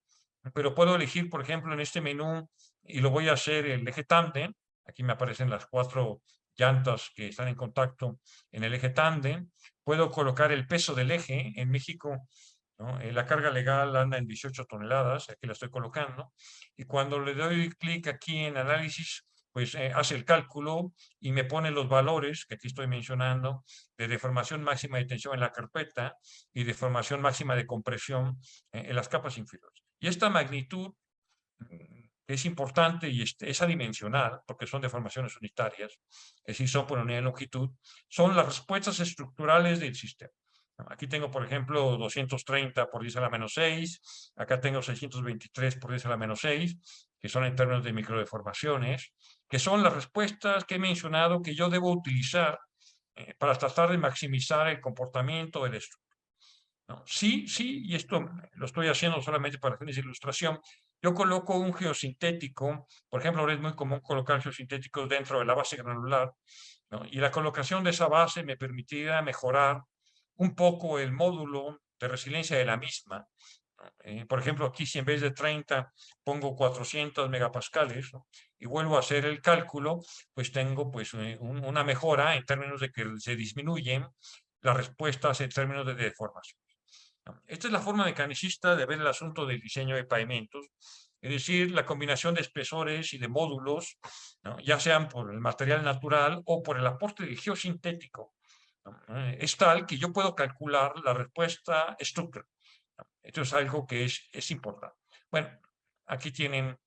pero puedo elegir, por ejemplo, en este menú, y lo voy a hacer el eje tándem. Aquí me aparecen las 4 llantas que están en contacto en el eje tándem. Puedo colocar el peso del eje. En México, ¿no?, la carga legal anda en 18 toneladas, aquí la estoy colocando. Y cuando le doy clic aquí en análisis, pues hace el cálculo y me pone los valores que aquí estoy mencionando de deformación máxima de tensión en la carpeta y deformación máxima de compresión en las capas inferiores. Y esta magnitud es importante y es adimensional, porque son deformaciones unitarias, es decir, son por unidad de longitud, son las respuestas estructurales del sistema. Aquí tengo, por ejemplo, 230 por 10 a la menos 6, acá tengo 623 por 10 a la menos 6, que son en términos de microdeformaciones, que son las respuestas que he mencionado que yo debo utilizar para tratar de maximizar el comportamiento del estructura. ¿No? Sí, y esto lo estoy haciendo solamente para fines de ilustración. Yo coloco un geosintético, por ejemplo, ahora es muy común colocar geosintéticos dentro de la base granular, ¿no? Y la colocación de esa base me permitirá mejorar un poco el módulo de resiliencia de la misma, ¿no? Por ejemplo, aquí si en vez de 30 pongo 400 megapascales, ¿no? Y vuelvo a hacer el cálculo, pues tengo pues, una mejora en términos de que se disminuyen las respuestas en términos de deformación. Esta es la forma mecanicista de ver el asunto del diseño de pavimentos, es decir, la combinación de espesores y de módulos, ¿no? Ya sean por el material natural o por el aporte de geosintético, ¿no? Es tal que yo puedo calcular la respuesta estructural, ¿no? Esto es algo que es importante. Bueno, aquí tienen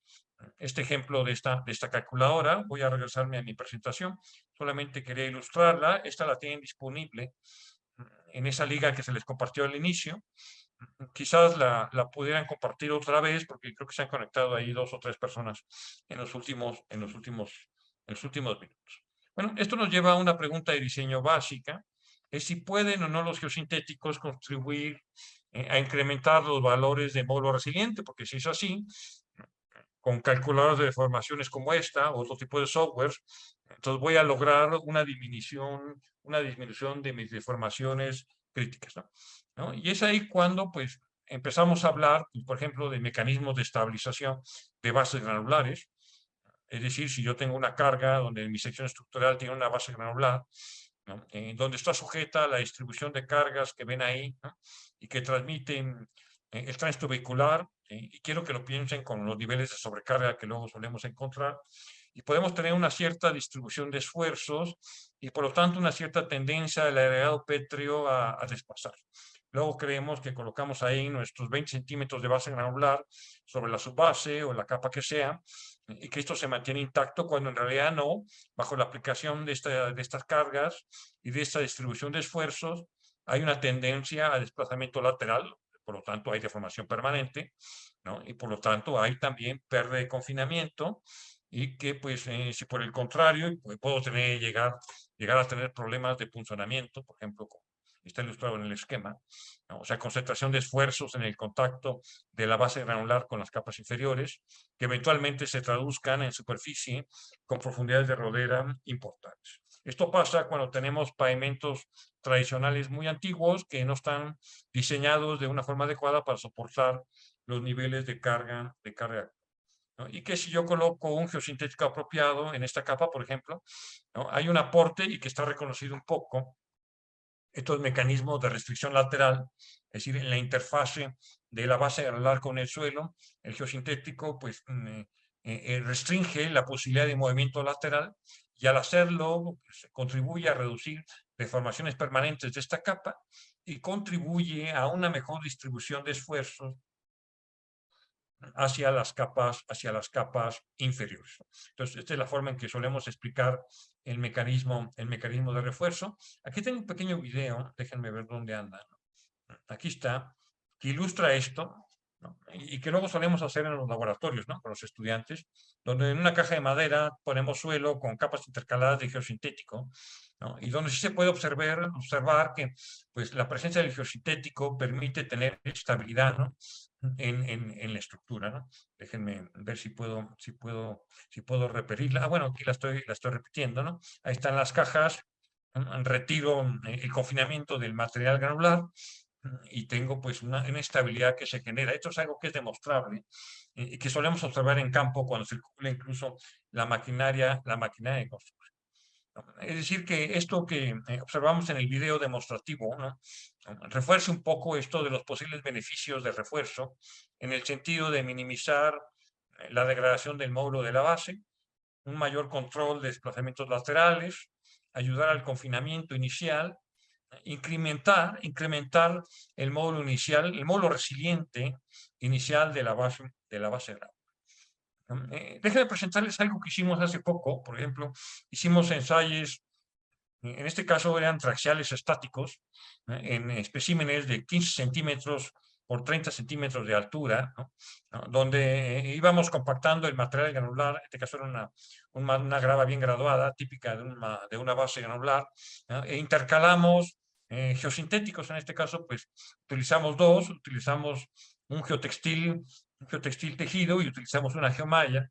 este ejemplo de esta calculadora. Voy a regresarme a mi presentación. Solamente quería ilustrarla. Esta la tienen disponible en esa liga que se les compartió al inicio. Quizás la pudieran compartir otra vez, porque creo que se han conectado ahí 2 o 3 personas en los últimos minutos. Bueno, esto nos lleva a una pregunta de diseño básica, es si pueden o no los geosintéticos contribuir a incrementar los valores de módulo resiliente, porque si es así, con calculadoras de deformaciones como esta, o otro tipo de software, entonces voy a lograr una disminución de mis deformaciones críticas, ¿no? Y es ahí cuando, pues, empezamos a hablar, por ejemplo, de mecanismos de estabilización de bases granulares. Es decir, si yo tengo una carga donde mi sección estructural tiene una base granular, ¿no? Donde está sujeta a la distribución de cargas que ven ahí, ¿no? Y que transmiten el tránsito vehicular, y quiero que lo piensen con los niveles de sobrecarga que luego solemos encontrar, y podemos tener una cierta distribución de esfuerzos y por lo tanto una cierta tendencia del agregado pétreo a desplazar. Luego creemos que colocamos ahí nuestros 20 centímetros de base granular sobre la subbase o la capa que sea, y que esto se mantiene intacto cuando en realidad no, bajo la aplicación de estas cargas y de esta distribución de esfuerzos, hay una tendencia a desplazamiento lateral, por lo tanto hay deformación permanente, ¿no? Y por lo tanto hay también pérdida de confinamiento y que pues si por el contrario pues, puedo llegar a tener problemas de punzonamiento, por ejemplo, como está ilustrado en el esquema, ¿no? O sea, concentración de esfuerzos en el contacto de la base granular con las capas inferiores, que eventualmente se traduzcan en superficie con profundidades de rodera importantes. Esto pasa cuando tenemos pavimentos tradicionales muy antiguos que no están diseñados de una forma adecuada para soportar los niveles de carga, ¿no? Y que si yo coloco un geosintético apropiado en esta capa, por ejemplo, ¿no? Hay un aporte y que está reconocido un poco estos mecanismos de restricción lateral, es decir, en la interfase de la base granular con el suelo, el geosintético pues, restringe la posibilidad de movimiento lateral y al hacerlo pues, contribuye a reducir deformaciones permanentes de esta capa y contribuye a una mejor distribución de esfuerzos hacia las capas inferiores. Entonces, esta es la forma en que solemos explicar el mecanismo de refuerzo. Aquí tengo un pequeño video, déjenme ver dónde anda. Aquí está, que ilustra esto, ¿no? Y que luego solemos hacer en los laboratorios, ¿no? Con los estudiantes, donde en una caja de madera ponemos suelo con capas intercaladas de geosintético, ¿no? Y donde sí se puede observar que pues, la presencia del geosintético permite tener estabilidad, ¿no? en la estructura, ¿no? Déjenme ver si puedo repetirla. Ah, bueno, aquí la estoy repitiendo, ¿no? Ahí están las cajas, retiro el confinamiento del material granular y tengo pues una estabilidad que se genera. Esto es algo que es demostrable y que solemos observar en campo cuando circula incluso la maquinaria de construcción. Es decir, que esto que observamos en el video demostrativo, ¿no? Refuerza un poco esto de los posibles beneficios de refuerzo en el sentido de minimizar la degradación del módulo de la base, un mayor control de desplazamientos laterales, ayudar al confinamiento inicial, incrementar el módulo inicial, el módulo resiliente inicial de la base grave. Déjenme presentarles algo que hicimos hace poco. Por ejemplo, hicimos ensayos, en este caso eran traxiales estáticos, en especímenes de 15 centímetros por 30 centímetros de altura, ¿no? Donde íbamos compactando el material granular, en este caso era una grava bien graduada, típica de una base granular, ¿no? E intercalamos geosintéticos, en este caso, pues utilizamos dos, utilizamos un geotextil tejido y utilizamos una geomalla.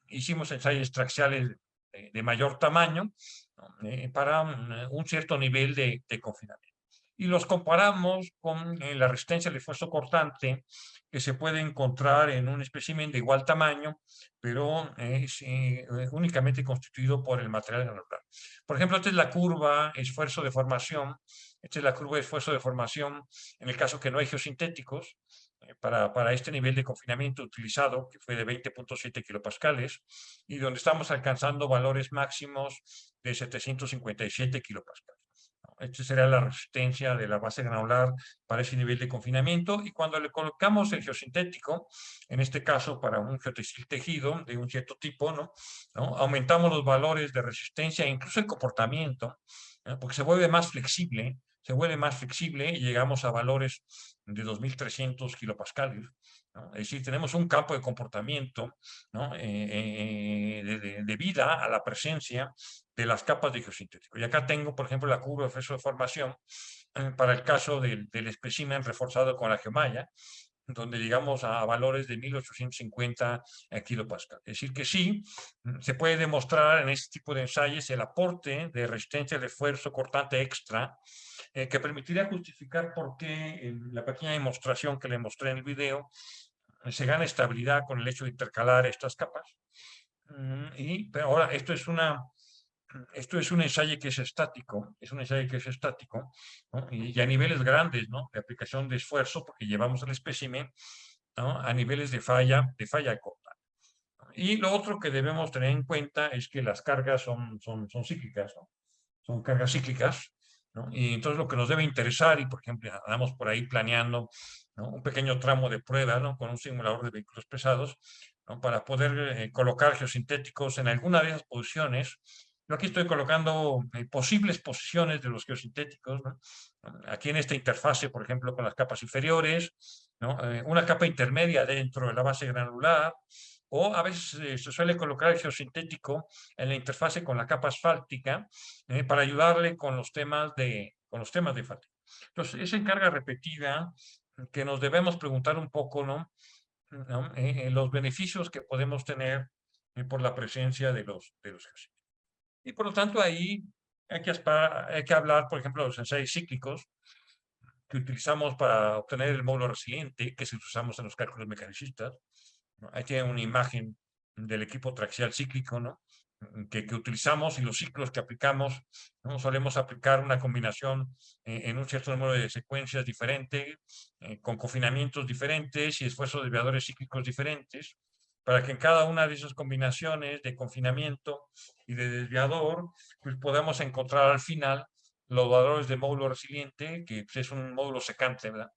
Hicimos ensayos traxiales de mayor tamaño, ¿no? Para un cierto nivel de confinamiento. Y los comparamos con la resistencia al esfuerzo cortante que se puede encontrar en un espécimen de igual tamaño, pero es únicamente constituido por el material granular. Por ejemplo, esta es la curva esfuerzo de formación. Esta es la curva de esfuerzo de formación en el caso que no hay geosintéticos. Para este nivel de confinamiento utilizado, que fue de 20.7 kilopascales, y donde estamos alcanzando valores máximos de 757 kilopascales. Esta será la resistencia de la base granular para ese nivel de confinamiento, y cuando le colocamos el geosintético, en este caso para un geotextil tejido de un cierto tipo, ¿no? Aumentamos los valores de resistencia e incluso el comportamiento, ¿no? Porque se vuelve más flexible, y llegamos a valores de 2.300 kilopascales, ¿no? Es decir, tenemos un campo de comportamiento, ¿no? De vida a la presencia de las capas de geosintético. Y acá tengo, por ejemplo, la curva de esfuerzo de formación para el caso del espécimen reforzado con la geomalla, donde llegamos a valores de 1850 kilopascal. Es decir, que sí, se puede demostrar en este tipo de ensayos el aporte de resistencia al esfuerzo cortante extra, que permitiría justificar por qué en la pequeña demostración que le mostré en el video se gana estabilidad con el hecho de intercalar estas capas. Pero ahora, esto es un ensayo que es estático, ¿no? Y a niveles grandes, ¿no? De aplicación de esfuerzo, porque llevamos el espécimen, ¿no? A niveles de falla corta. Y lo otro que debemos tener en cuenta es que las cargas son cíclicas, ¿no? Son cargas cíclicas, ¿no? Y entonces lo que nos debe interesar, y por ejemplo andamos por ahí planeando, ¿no? Un pequeño tramo de prueba, ¿no? Con un simulador de vehículos pesados, ¿no? Para poder colocar geosintéticos en alguna de esas posiciones. Yo aquí estoy colocando posibles posiciones de los geosintéticos, ¿no? Aquí en esta interfase, por ejemplo, con las capas inferiores, ¿no? Una capa intermedia dentro de la base granular, o a veces se suele colocar el geosintético en la interfase con la capa asfáltica, para ayudarle con los temas de fatiga. Entonces, esa encarga repetida que nos debemos preguntar un poco, ¿no? Los beneficios que podemos tener por la presencia de los geosintéticos. Y por lo tanto, ahí hay que hablar, por ejemplo, de los ensayos cíclicos que utilizamos para obtener el módulo resiliente, que se usamos en los cálculos mecanicistas, ¿no? Ahí tienen una imagen del equipo traxial cíclico, ¿no? Que utilizamos, y los ciclos que aplicamos, ¿no? Solemos aplicar una combinación en un cierto número de secuencias diferentes, con confinamientos diferentes y esfuerzos desviadores cíclicos diferentes, para que en cada una de esas combinaciones de confinamiento y de desviador, pues podamos encontrar al final los valores de módulo resiliente, que pues, es un módulo secante, ¿verdad?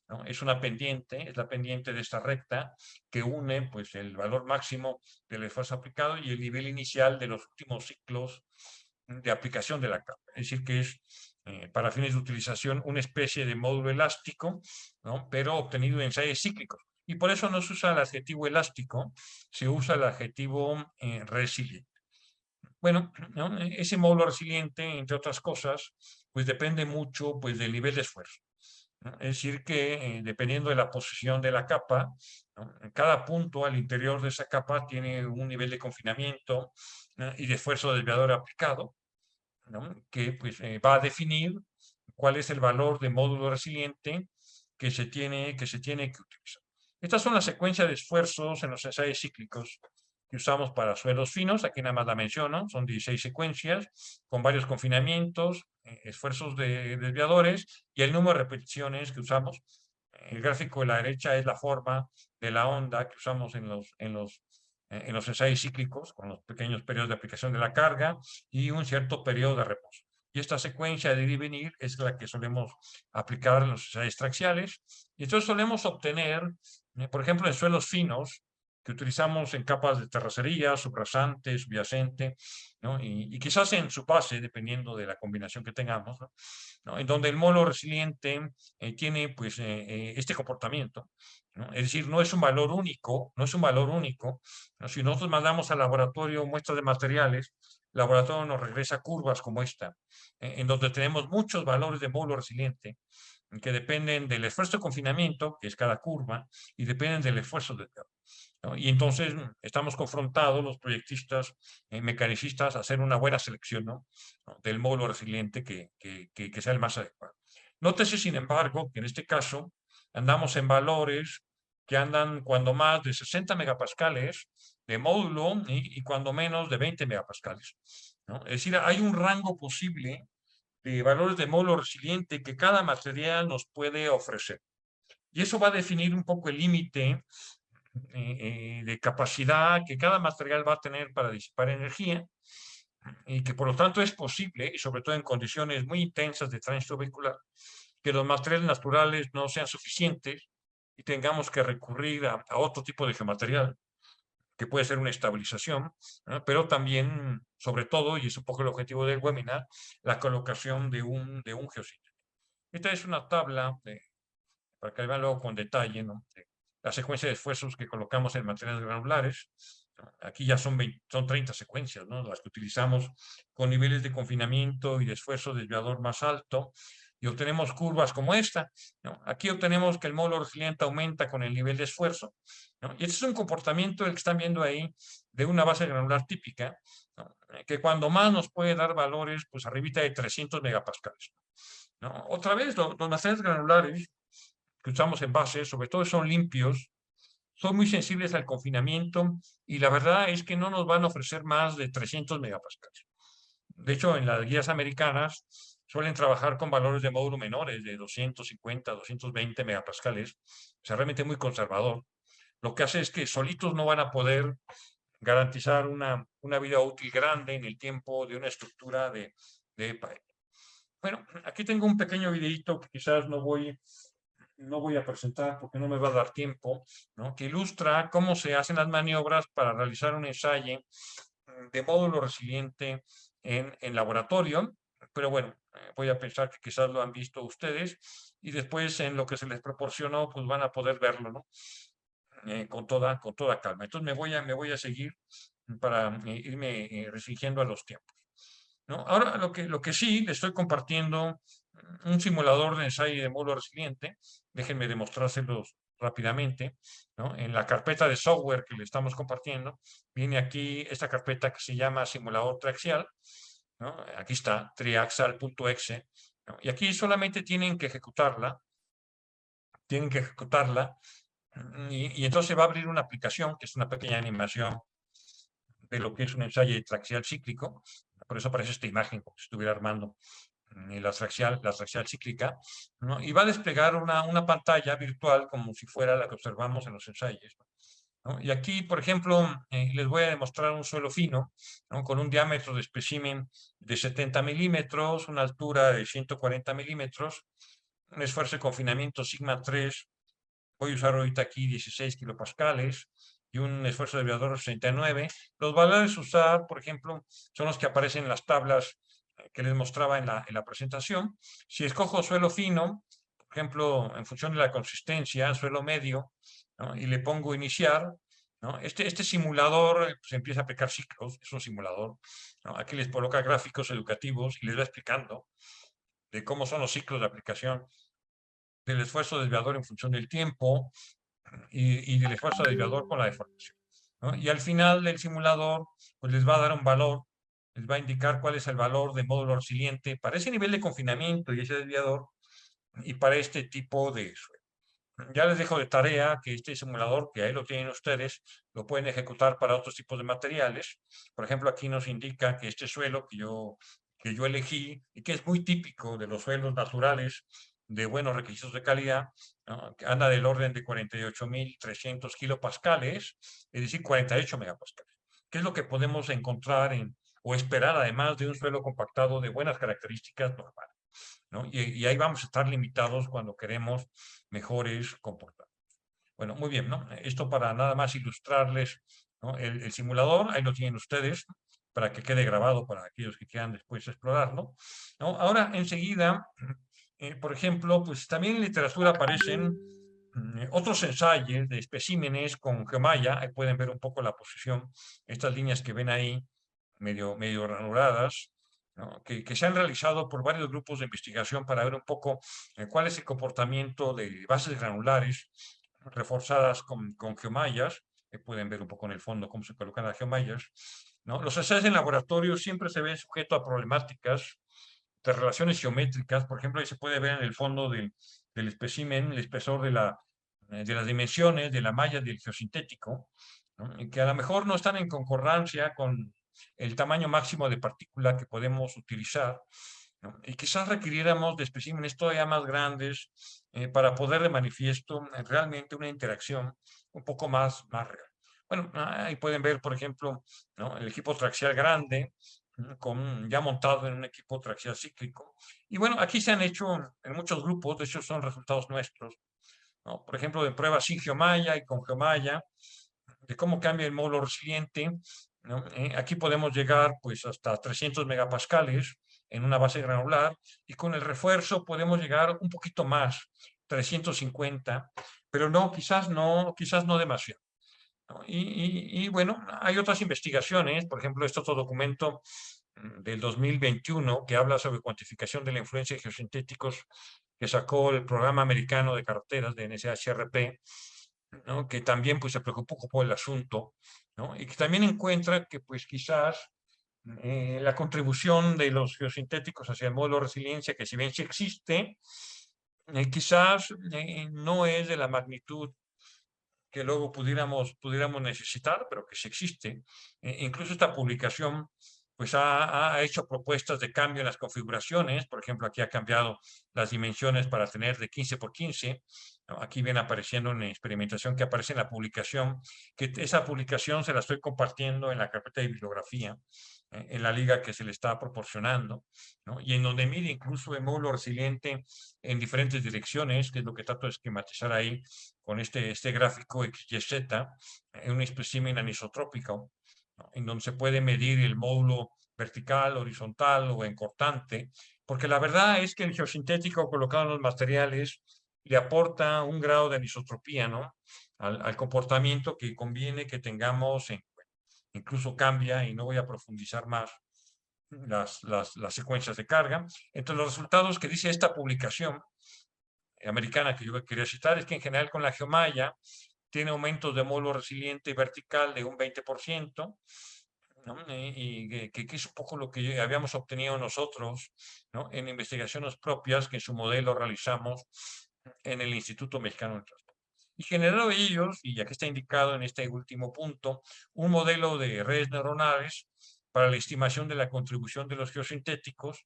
¿No? Es una pendiente, es la pendiente de esta recta que une pues, el valor máximo del esfuerzo aplicado y el nivel inicial de los últimos ciclos de aplicación de la capa. Es decir, que es, para fines de utilización, una especie de módulo elástico, ¿no? Pero obtenido en ensayos cíclicos. Y por eso no se usa el adjetivo elástico, se usa el adjetivo resiliente. Bueno, ¿no? Ese módulo resiliente, entre otras cosas, pues depende mucho pues, del nivel de esfuerzo, ¿no? Es decir, que dependiendo de la posición de la capa, ¿no? Cada punto al interior de esa capa tiene un nivel de confinamiento, ¿no? Y de esfuerzo desviador aplicado, ¿no? Que pues, va a definir cuál es el valor de módulo resiliente que se tiene que utilizar. Estas son las secuencias de esfuerzos en los ensayos cíclicos que usamos para suelos finos. Aquí nada más la menciono, son 16 secuencias con varios confinamientos, esfuerzos de desviadores y el número de repeticiones que usamos. El gráfico de la derecha es la forma de la onda que usamos en los ensayos cíclicos, con los pequeños periodos de aplicación de la carga y un cierto periodo de reposo. Y esta secuencia de ir y venir es la que solemos aplicar en los ensayos traxiales. Y entonces solemos obtener, por ejemplo, en suelos finos, que utilizamos en capas de terracería, subrasante, subyacente, ¿no? Y quizás en su base, dependiendo de la combinación que tengamos, ¿no? ¿No? En donde el molo resiliente tiene pues este comportamiento, ¿no? Es decir, no es un valor único, no es un valor único, ¿no? Si nosotros mandamos al laboratorio muestras de materiales, el laboratorio nos regresa curvas como esta, en donde tenemos muchos valores de molo resiliente que dependen del esfuerzo de confinamiento, que es cada curva, y dependen del esfuerzo de, ¿no? Y entonces estamos confrontados los proyectistas, mecanicistas, a hacer una buena selección, ¿no? ¿No? Del módulo resiliente que sea el más adecuado. Nótese, sin embargo, que en este caso andamos en valores que andan cuando más de 60 megapascales de módulo y cuando menos de 20 megapascales, ¿no? Es decir, hay un rango posible de valores de módulo resiliente que cada material nos puede ofrecer. Y eso va a definir un poco el límite de capacidad que cada material va a tener para disipar energía y que por lo tanto es posible, y sobre todo en condiciones muy intensas de tránsito vehicular, que los materiales naturales no sean suficientes y tengamos que recurrir a otro tipo de geomaterial, que puede ser una estabilización, ¿no? Pero también, sobre todo, y es un poco el objetivo del webinar, la colocación de un geosistema. Esta es una tabla para que vean luego con detalle, ¿no? La secuencia de esfuerzos que colocamos en materiales granulares. Aquí ya son 30 secuencias, ¿no? Las que utilizamos con niveles de confinamiento y de esfuerzo desviador más alto, y obtenemos curvas como esta, ¿no? Aquí obtenemos que el módulo resiliente aumenta con el nivel de esfuerzo, ¿no? Y este es un comportamiento, el que están viendo ahí, de una base granular típica, ¿no? Que cuando más nos puede dar valores, pues arribita de 300 megapascales, ¿no? Otra vez, los materiales granulares que usamos en base, sobre todo son limpios, son muy sensibles al confinamiento y la verdad es que no nos van a ofrecer más de 300 megapascales. De hecho, en las guías americanas suelen trabajar con valores de módulo menores, de 250, 220 megapascales, o sea, realmente muy conservador. Lo que hace es que solitos no van a poder garantizar una vida útil grande en el tiempo de una estructura de pared. Bueno, aquí tengo un pequeño videito que quizás no voy a presentar porque no me va a dar tiempo, ¿no? Que ilustra cómo se hacen las maniobras para realizar un ensayo de módulo resiliente en laboratorio, pero bueno, voy a pensar que quizás lo han visto ustedes y después en lo que se les proporcionó, pues van a poder verlo, ¿no? Con toda calma. Entonces me voy a seguir para irme restringiendo a los tiempos, ¿no? Ahora, lo que sí, le estoy compartiendo un simulador de ensayo de módulo resiliente. Déjenme demostrárselos rápidamente, ¿no? En la carpeta de software que le estamos compartiendo, viene aquí esta carpeta que se llama simulador triaxial, ¿no? Aquí está, triaxial.exe, ¿no? Y aquí solamente tienen que ejecutarla, y entonces va a abrir una aplicación, que es una pequeña animación de lo que es un ensayo traxial cíclico. Por eso aparece esta imagen como si estuviera armando la traxial cíclica, ¿no? Y va a desplegar una pantalla virtual como si fuera la que observamos en los ensayos, ¿no? Y aquí, por ejemplo, les voy a demostrar un suelo fino, ¿no? Con un diámetro de espécimen de 70 milímetros, una altura de 140 milímetros, un esfuerzo de confinamiento sigma 3. Voy a usar ahorita aquí 16 kilopascales y un esfuerzo desviador de 69. Los valores a usar, por ejemplo, son los que aparecen en las tablas que les mostraba en la presentación. Si escojo suelo fino, por ejemplo, en función de la consistencia, suelo medio, ¿no? Y le pongo iniciar, ¿no? Este simulador pues, empieza a aplicar ciclos, es un simulador, ¿no? Aquí les coloca gráficos educativos y les va explicando de cómo son los ciclos de aplicación del esfuerzo desviador en función del tiempo y del esfuerzo desviador con la deformación, ¿no? Y al final del simulador, pues les va a dar un valor, les va a indicar cuál es el valor de módulo resiliente para ese nivel de confinamiento y ese desviador y para este tipo de suelo. Ya les dejo de tarea que este simulador, que ahí lo tienen ustedes, lo pueden ejecutar para otros tipos de materiales. Por ejemplo, aquí nos indica que este suelo que yo elegí y que es muy típico de los suelos naturales de buenos requisitos de calidad, ¿no? Que anda del orden de 48.300 kilopascales, es decir, 48 megapascales. ¿Qué es lo que podemos encontrar o esperar además de un suelo compactado de buenas características normales, ¿no? Y ahí vamos a estar limitados cuando queremos mejores comportamientos. Bueno, muy bien, ¿no? Esto para nada más ilustrarles, ¿no? El simulador, ahí lo tienen ustedes, para que quede grabado para aquellos que quieran después explorarlo, ¿no? Ahora, enseguida, por ejemplo, pues también en literatura aparecen otros ensayos de especímenes con geomalla. Ahí pueden ver un poco la posición, estas líneas que ven ahí, medio granuladas, ¿no? Que se han realizado por varios grupos de investigación para ver un poco cuál es el comportamiento de bases granulares reforzadas con geomallas. Pueden ver un poco en el fondo cómo se colocan las geomallas, ¿no? Los ensayos en laboratorio siempre se ven sujetos a problemáticas de relaciones geométricas. Por ejemplo, ahí se puede ver en el fondo del espécimen el espesor de las dimensiones de la malla del geosintético, ¿no? Y que a lo mejor no están en concordancia con el tamaño máximo de partícula que podemos utilizar, ¿no? Y quizás requiriéramos de especímenes todavía más grandes para poder de manifiesto realmente una interacción un poco más real. Bueno, ahí pueden ver, por ejemplo, ¿no? El equipo traxial grande, ya montado en un equipo traxial cíclico. Y bueno, aquí se han hecho en muchos grupos, de hecho son resultados nuestros, ¿no? Por ejemplo, de pruebas sin geomalla y con geomalla, de cómo cambia el módulo resiliente, ¿no? Aquí podemos llegar pues hasta 300 megapascales en una base granular, y con el refuerzo podemos llegar un poquito más, 350, pero no, quizás no demasiado, ¿no? Y bueno, hay otras investigaciones, por ejemplo, este otro documento del 2021 que habla sobre cuantificación de la influencia de geosintéticos que sacó el programa americano de carreteras de NSHRP, ¿no? Que también pues se preocupó por el asunto, ¿no? Y que también encuentra que pues quizás la contribución de los geosintéticos hacia el módulo de resiliencia, que si bien sí existe, quizás no es de la magnitud que luego pudiéramos necesitar, pero que sí existe. Incluso esta publicación pues ha hecho propuestas de cambio en las configuraciones. Por ejemplo, aquí ha cambiado las dimensiones para tener de 15 por 15. ¿No? Aquí viene apareciendo una experimentación que aparece en la publicación, que esa publicación se la estoy compartiendo en la carpeta de bibliografía, en la liga que se le está proporcionando, ¿no? Y en donde mide incluso el módulo resiliente en diferentes direcciones, que es lo que trato de esquematizar ahí con este gráfico XYZ, en un espécimen anisotrópico, ¿no? En donde se puede medir el módulo vertical, horizontal o en cortante, porque la verdad es que el geosintético colocado en los materiales le aporta un grado de anisotropía, ¿no? Al comportamiento que conviene que tengamos en cuenta. Incluso cambia, y no voy a profundizar más, las secuencias de carga. Entre los resultados que dice esta publicación americana que yo quería citar es que en general con la geomalla tiene aumentos de módulo resiliente vertical de un 20%, ¿no? Y que es un poco lo que habíamos obtenido nosotros, ¿no? En investigaciones propias que en su modelo realizamos en el Instituto Mexicano del Transporte. Y generaron ellos, y aquí está indicado en este último punto, un modelo de redes neuronales para la estimación de la contribución de los geosintéticos,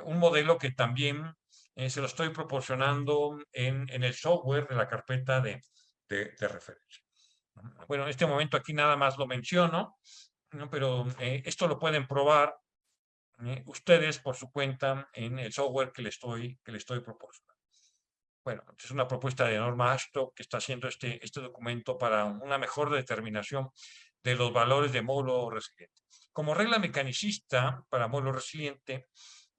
un modelo que también se lo estoy proporcionando en el software de la carpeta de referencia. Bueno, en este momento aquí nada más lo menciono, ¿no? Pero esto lo pueden probar ustedes por su cuenta en el software que le estoy proporcionando. Bueno, es una propuesta de Norma Ashton que está haciendo este documento para una mejor determinación de los valores de módulo resiliente. Como regla mecanicista para módulo resiliente,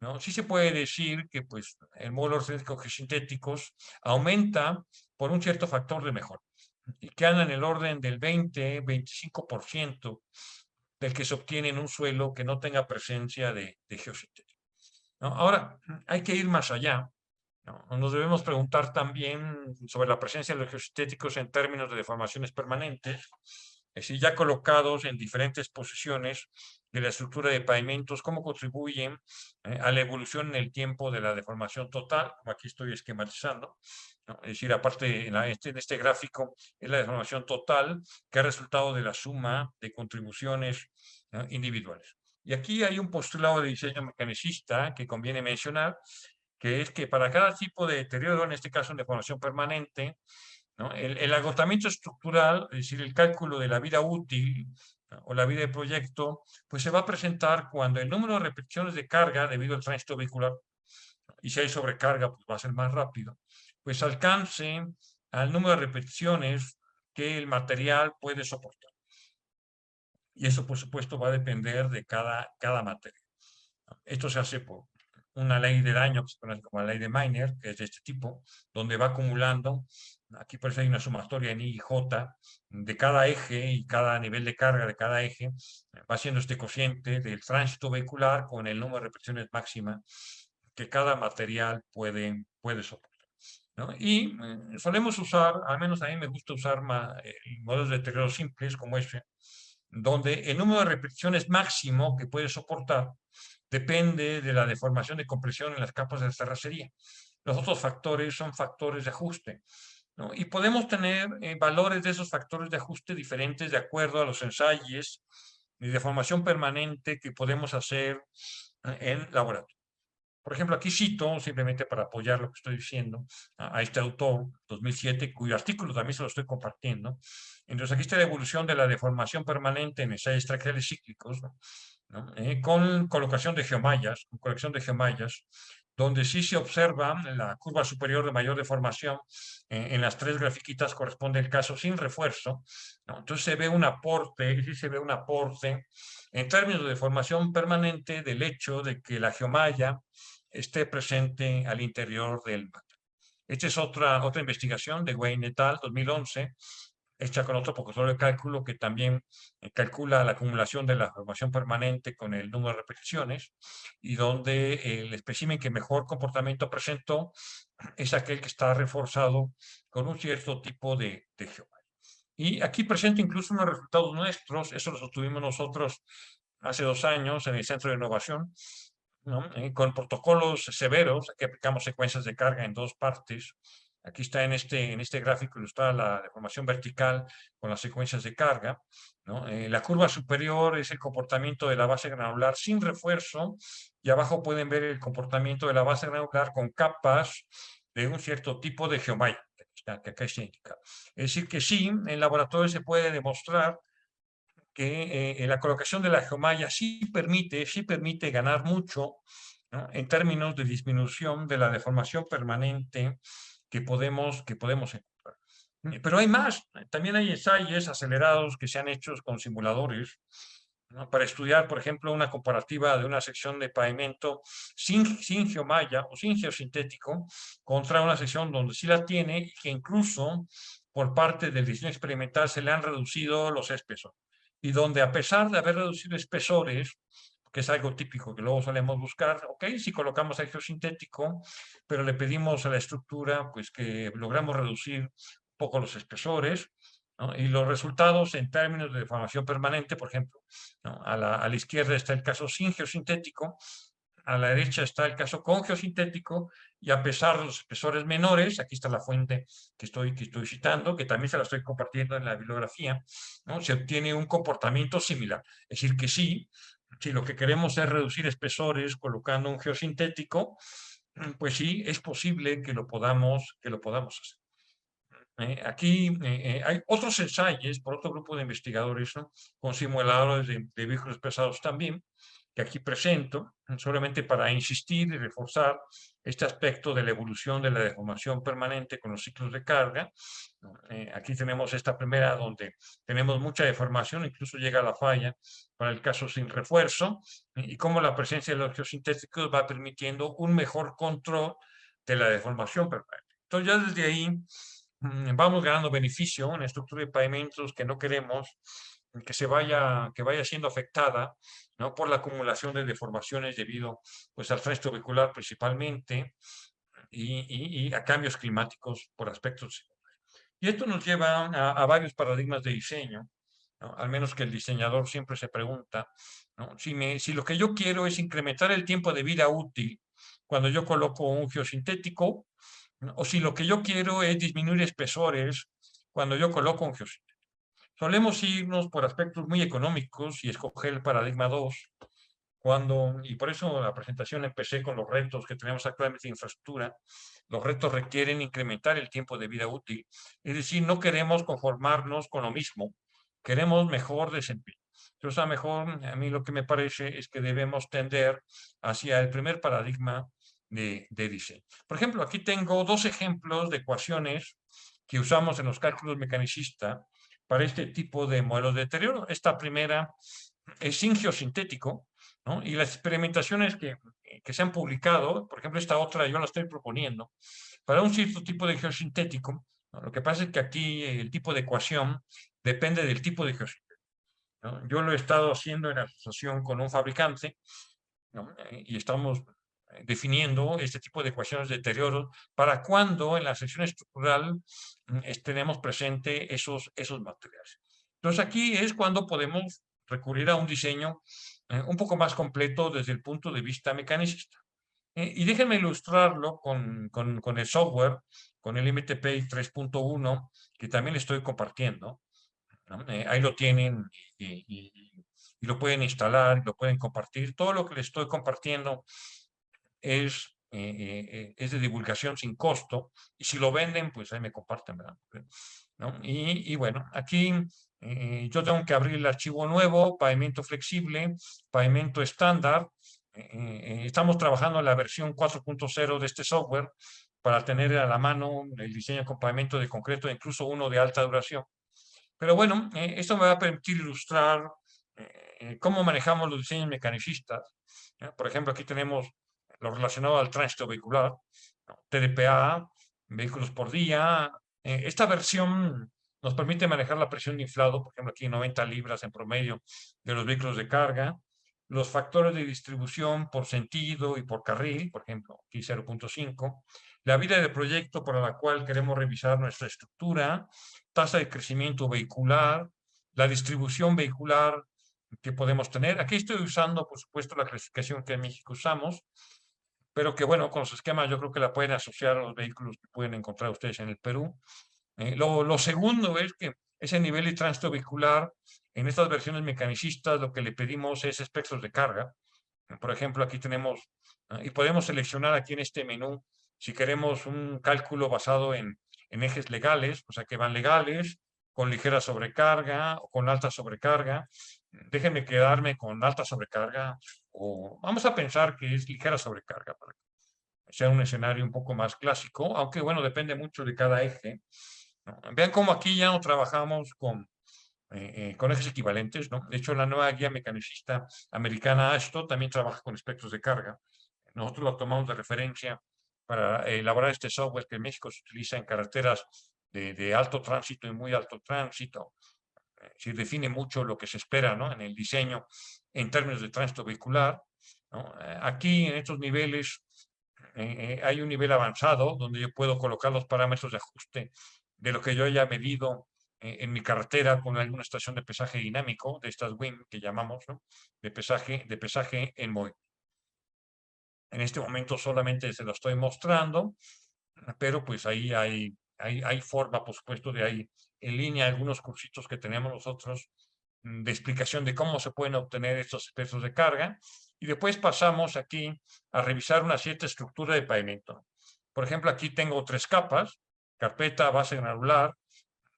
¿no? Sí se puede decir que pues, el módulo resiliente con geosintéticos aumenta por un cierto factor de mejora y que anda en el orden del 20-25% del que se obtiene en un suelo que no tenga presencia de geosintéticos, ¿no? Ahora, hay que ir más allá, ¿no? Nos debemos preguntar también sobre la presencia de los geosintéticos en términos de deformaciones permanentes, es decir, ya colocados en diferentes posiciones de la estructura de pavimentos, cómo contribuyen a la evolución en el tiempo de la deformación total, como aquí estoy esquematizando, ¿no? Es decir, aparte en este gráfico es la deformación total que ha resultado de la suma de contribuciones, ¿no? Individuales. Y aquí hay un postulado de diseño mecanicista que conviene mencionar, que es que para cada tipo de deterioro, en este caso en deformación permanente, ¿no? El agotamiento estructural, es decir, el cálculo de la vida útil, ¿no? O la vida del proyecto, pues se va a presentar cuando el número de repeticiones de carga debido al tránsito vehicular, y si hay sobrecarga, pues va a ser más rápido, pues alcance al número de repeticiones que el material puede soportar. Y eso, por supuesto, va a depender de cada materia. Esto se hace por una ley de daño que se conoce como la ley de Miner, que es de este tipo, donde va acumulando, aquí parece hay una sumatoria en I y J de cada eje y cada nivel de carga de cada eje, va haciendo este cociente del tránsito vehicular con el número de repeticiones máxima que cada material puede soportar, ¿no? Y solemos usar, al menos a mí me gusta usar modelos de deterioro simples como este, donde el número de repeticiones máximo que puede soportar depende de la deformación de compresión en las capas de la terracería. Los otros factores son factores de ajuste, ¿no? Y podemos tener valores de esos factores de ajuste diferentes de acuerdo a los ensayos de deformación permanente que podemos hacer en laboratorio. Por ejemplo, aquí cito, simplemente para apoyar lo que estoy diciendo, a este autor, 2007, cuyo artículo también se lo estoy compartiendo. Entonces, aquí está la evolución de la deformación permanente en ensayos traqueales cíclicos, ¿no? Con colocación de geomallas, con colección de geomallas, donde sí se observa la curva superior de mayor deformación. En las tres grafiquitas corresponde el caso sin refuerzo, ¿no? Entonces se ve un aporte, sí se ve un aporte en términos de deformación permanente del hecho de que la geomalla esté presente al interior del material. Esta es otra investigación de Wayne et al. 2011, hecha con otro profesor de cálculo que también calcula la acumulación de la formación permanente con el número de repeticiones y donde el espécimen que mejor comportamiento presentó es aquel que está reforzado con un cierto tipo de geometría. Y aquí presento incluso unos resultados nuestros, eso los obtuvimos nosotros hace 2 años en el Centro de Innovación, ¿no? Con protocolos severos, aquí aplicamos secuencias de carga en 2 partes. Aquí está en este gráfico ilustrada la deformación vertical con las secuencias de carga, ¿no? La curva superior es el comportamiento de la base granular sin refuerzo y abajo pueden ver el comportamiento de la base granular con capas de un cierto tipo de geomalla, que acá está indicado. Es decir, que sí, en laboratorio se puede demostrar que la colocación de la geomalla sí permite ganar mucho, ¿no? En términos de disminución de la deformación permanente que podemos encontrar. Pero hay más, también hay ensayos acelerados que se han hecho con simuladores, ¿no? Para estudiar, por ejemplo, una comparativa de una sección de pavimento sin geomalla o sin geosintético contra una sección donde sí la tiene y que incluso por parte del diseño experimental se le han reducido los espesores y donde a pesar de haber reducido espesores, que es algo típico que luego solemos buscar, ok, si colocamos el geosintético, pero le pedimos a la estructura pues que logramos reducir un poco los espesores, ¿no? Y los resultados en términos de deformación permanente, por ejemplo, ¿no? A la izquierda está el caso sin geosintético, a la derecha está el caso con geosintético, y a pesar de los espesores menores, aquí está la fuente que estoy citando, que también se la estoy compartiendo en la bibliografía, ¿no? Se obtiene un comportamiento similar. Es decir, que sí, si lo que queremos es reducir espesores colocando un geosintético, pues sí, es posible que lo podamos hacer. Aquí hay otros ensayos por otro grupo de investigadores, ¿no? Con simuladores de vehículos pesados también, que aquí presento, solamente para insistir y reforzar este aspecto de la evolución de la deformación permanente con los ciclos de carga. Aquí tenemos esta primera donde tenemos mucha deformación, incluso llega a la falla para el caso sin refuerzo, y cómo la presencia de los geosintéticos va permitiendo un mejor control de la deformación permanente. Entonces ya desde ahí vamos ganando beneficio en la estructura de pavimentos que no queremos que vaya siendo afectada, ¿no? Por la acumulación de deformaciones debido pues, al tránsito vehicular principalmente y a cambios climáticos por aspectos. Y esto nos lleva a varios paradigmas de diseño, ¿no? Al menos que el diseñador siempre se pregunta, ¿no? Si lo que yo quiero es incrementar el tiempo de vida útil cuando yo coloco un geosintético, ¿no? O si lo que yo quiero es disminuir espesores cuando yo coloco un geosintético. Solemos irnos por aspectos muy económicos y escoger el paradigma 2, y por eso la presentación empecé con los retos que tenemos actualmente en infraestructura. Los retos requieren incrementar el tiempo de vida útil, es decir, no queremos conformarnos con lo mismo, queremos mejor desempeño. Entonces, a mí lo que me parece es que debemos tender hacia el primer paradigma de diseño. Por ejemplo, aquí tengo 2 ejemplos de ecuaciones que usamos en los cálculos mecanicistas para este tipo de modelos de deterioro. Esta primera es zinc geosintético, ¿no? Y las experimentaciones que se han publicado, por ejemplo, esta otra yo la estoy proponiendo, para un cierto tipo de geosintético, ¿no? Lo que pasa es que aquí el tipo de ecuación depende del tipo de geosintético, ¿no? Yo lo he estado haciendo en asociación con un fabricante, ¿no? Y estamos definiendo este tipo de ecuaciones de deterioro para cuando en la sección estructural tenemos presente esos materiales. Entonces aquí es cuando podemos recurrir a un diseño un poco más completo desde el punto de vista mecanicista. Y déjenme ilustrarlo con el software, con el MTPI 3.1, que también le estoy compartiendo, ¿no? Ahí lo tienen y lo pueden instalar, lo pueden compartir. Todo lo que les estoy compartiendo es de divulgación sin costo, y si lo venden, pues ahí me comparten, ¿verdad? ¿No? Y bueno, aquí yo tengo que abrir el archivo nuevo, pavimento flexible, pavimento estándar. Estamos trabajando en la versión 4.0 de este software para tener a la mano el diseño con pavimento de concreto, incluso uno de alta duración. Pero bueno, esto me va a permitir ilustrar cómo manejamos los diseños mecanicistas. Por ejemplo, aquí tenemos lo relacionado al tránsito vehicular, ¿no? TDPA, vehículos por día. Esta versión nos permite manejar la presión de inflado, por ejemplo, aquí 90 libras en promedio de los vehículos de carga, los factores de distribución por sentido y por carril, por ejemplo, aquí 0.5, la vida de proyecto para la cual queremos revisar nuestra estructura, tasa de crecimiento vehicular, la distribución vehicular que podemos tener. Aquí estoy usando, por supuesto, la clasificación que en México usamos, pero que bueno, con los esquemas yo creo que la pueden asociar a los vehículos que pueden encontrar ustedes en el Perú. Lo segundo es que ese nivel de tránsito vehicular, en estas versiones mecanicistas, lo que le pedimos es espectros de carga. Por ejemplo, aquí tenemos, y podemos seleccionar aquí en este menú, si queremos un cálculo basado en ejes legales, o sea, que van legales, con ligera sobrecarga o con alta sobrecarga. Déjenme quedarme con alta sobrecarga, o vamos a pensar que es ligera sobrecarga para que sea un escenario un poco más clásico, aunque bueno, depende mucho de cada eje, ¿no? Vean cómo aquí ya no trabajamos con ejes equivalentes, ¿no? De hecho, la nueva guía mecanicista americana ASTO también trabaja con espectros de carga. Nosotros lo tomamos de referencia para elaborar este software que en México se utiliza en carreteras de alto tránsito y muy alto tránsito. Se define mucho lo que se espera, ¿no? En el diseño en términos de tránsito vehicular, ¿no? Aquí en estos niveles hay un nivel avanzado donde yo puedo colocar los parámetros de ajuste de lo que yo haya medido en mi carretera con alguna estación de pesaje dinámico, de estas WIM que llamamos, ¿no? De pesaje en movimiento. En este momento solamente se lo estoy mostrando, pero pues ahí hay forma, por supuesto, de ahí en línea algunos cursitos que tenemos nosotros de explicación de cómo se pueden obtener estos espectros de carga. Y después pasamos aquí a revisar una cierta estructura de pavimento. Por ejemplo, aquí tengo 3 capas, carpeta, base granular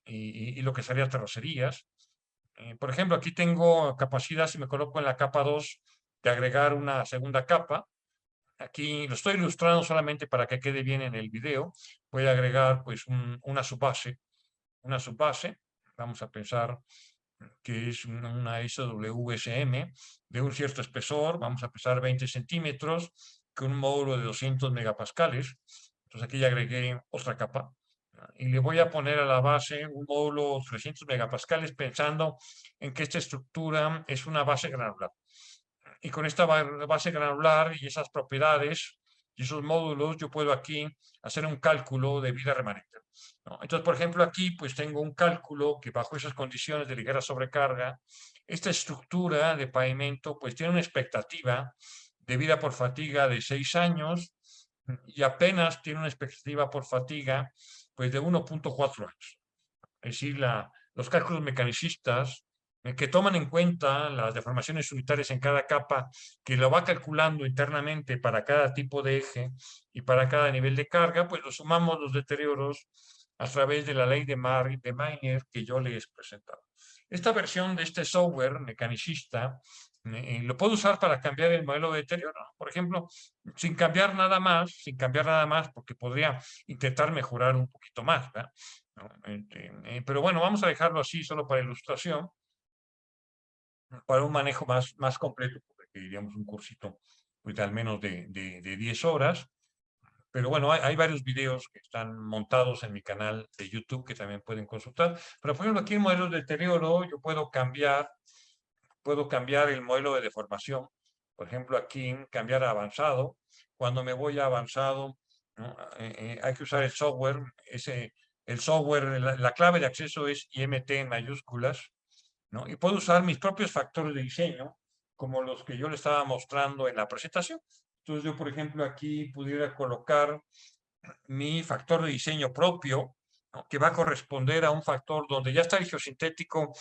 y lo que sería terracerías. Por ejemplo, aquí tengo capacidad, si me coloco en la capa 2, de agregar una segunda capa. Aquí lo estoy ilustrando solamente para que quede bien en el video. Voy a agregar pues una subbase. Vamos a pensar que es una SWSM de un cierto espesor. Vamos a pesar 20 centímetros con un módulo de 200 megapascales. Entonces aquí ya agregué otra capa. Y le voy a poner a la base un módulo 300 megapascales pensando en que esta estructura es una base granular. Y con esta base granular y esas propiedades y esos módulos, yo puedo aquí hacer un cálculo de vida remanente, ¿no? Entonces, por ejemplo, aquí pues tengo un cálculo que bajo esas condiciones de ligera sobrecarga, esta estructura de pavimento pues tiene una expectativa de vida por fatiga de 6 años y apenas tiene una expectativa por fatiga pues de 1.4 años. Es decir, los cálculos mecanicistas que toman en cuenta las deformaciones unitarias en cada capa, que lo va calculando internamente para cada tipo de eje y para cada nivel de carga, pues lo sumamos los deterioros a través de la ley de Miner que yo les he presentado. Esta versión de este software mecanicista lo puedo usar para cambiar el modelo de deterioro. Por ejemplo, sin cambiar nada más, porque podría intentar mejorar un poquito más, ¿verdad? ¿No? Pero bueno, vamos a dejarlo así solo para ilustración, para un manejo más completo, porque diríamos un cursito pues, de al menos de 10 horas. Pero bueno, hay varios videos que están montados en mi canal de YouTube que también pueden consultar. Pero por ejemplo, aquí en modelos de deterioro yo puedo cambiar el modelo de deformación. Por ejemplo, aquí cambiar a avanzado. Cuando me voy a avanzado, ¿no? Hay que usar el software. El software, la clave de acceso es IMT en mayúsculas, ¿no? Y puedo usar mis propios factores de diseño, como los que yo le estaba mostrando en la presentación. Entonces yo, por ejemplo, aquí pudiera colocar mi factor de diseño propio, ¿no? Que va a corresponder a un factor donde ya está el geosintético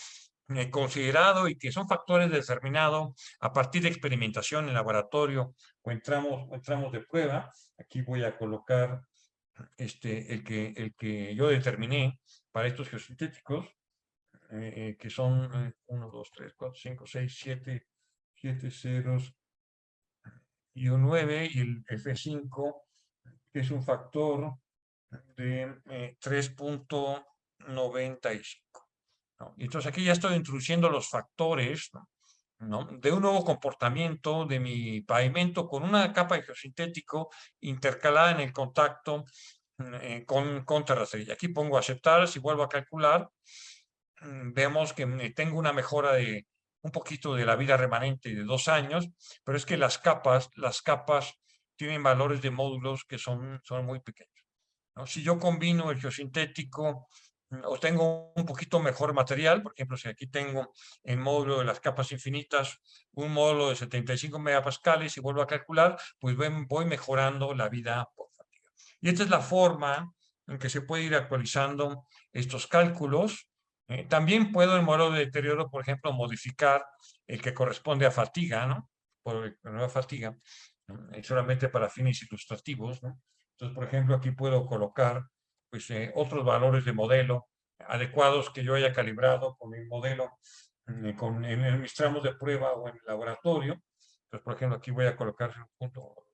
considerado y que son factores determinados a partir de experimentación en laboratorio o en tramos de prueba. Aquí voy a colocar el que yo determiné para estos geosintéticos, que son 1, 2, 3, 4, 5, 6, 7 ceros y un 9, y el F5, que es un factor de 3.95. ¿No? Y entonces aquí ya estoy introduciendo los factores, ¿no? De un nuevo comportamiento de mi pavimento con una capa de geosintético intercalada en el contacto con terracería. Aquí pongo aceptar, si vuelvo a calcular, vemos que tengo una mejora de un poquito de la vida remanente de 2 años, pero es que las capas tienen valores de módulos que son muy pequeños, ¿no? Si yo combino el geosintético o tengo un poquito mejor material, por ejemplo, si aquí tengo el módulo de las capas infinitas, un módulo de 75 megapascales y vuelvo a calcular, pues voy mejorando la vida por fatiga. Y esta es la forma en que se puede ir actualizando estos cálculos. También puedo en modelo de deterioro, por ejemplo, modificar el que corresponde a fatiga, ¿no? Por la nueva fatiga, ¿no? Solamente para fines ilustrativos, ¿no? Entonces, por ejemplo, aquí puedo colocar pues, otros valores de modelo adecuados que yo haya calibrado con el modelo en mis tramos de prueba o en el laboratorio. Entonces, por ejemplo, aquí voy a colocar un punto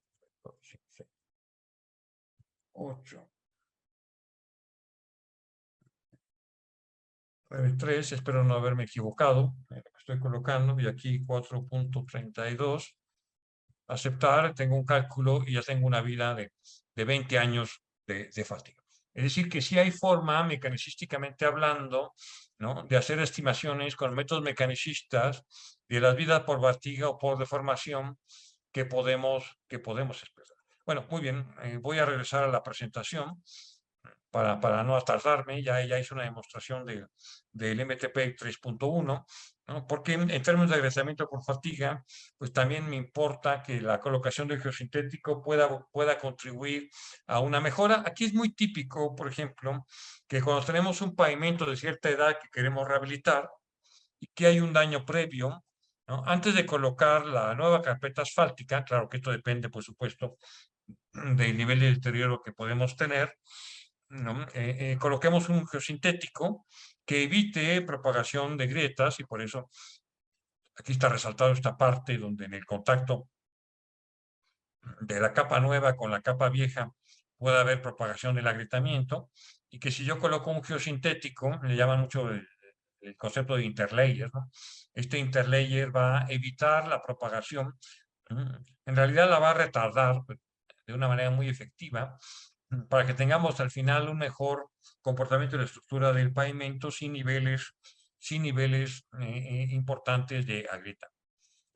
8, 3, espero no haberme equivocado en lo que estoy colocando, y aquí 4.32, aceptar, tengo un cálculo y ya tengo una vida de 20 años de fatiga. Es decir, que sí hay forma, mecanicísticamente hablando, ¿no? De hacer estimaciones con métodos mecanicistas de las vidas por fatiga o por deformación que podemos expresar. Bueno, muy bien, voy a regresar a la presentación para no tardarme. Ya hice una demostración del MTP 3.1, ¿no? Porque en términos de agregamiento por fatiga, pues también me importa que la colocación del geosintético pueda contribuir a una mejora. Aquí es muy típico, por ejemplo, que cuando tenemos un pavimento de cierta edad que queremos rehabilitar y que hay un daño previo, ¿no? Antes de colocar la nueva carpeta asfáltica, claro que esto depende, por supuesto, del nivel de deterioro que podemos tener, ¿no? Coloquemos un geosintético que evite propagación de grietas, y por eso aquí está resaltado esta parte donde en el contacto de la capa nueva con la capa vieja puede haber propagación del agrietamiento, y que si yo coloco un geosintético, le llaman mucho el concepto de interlayer, ¿no? Este interlayer va a evitar la propagación, en realidad la va a retardar pues, de una manera muy efectiva, para que tengamos al final un mejor comportamiento de la estructura del pavimento sin niveles importantes de agrietamiento.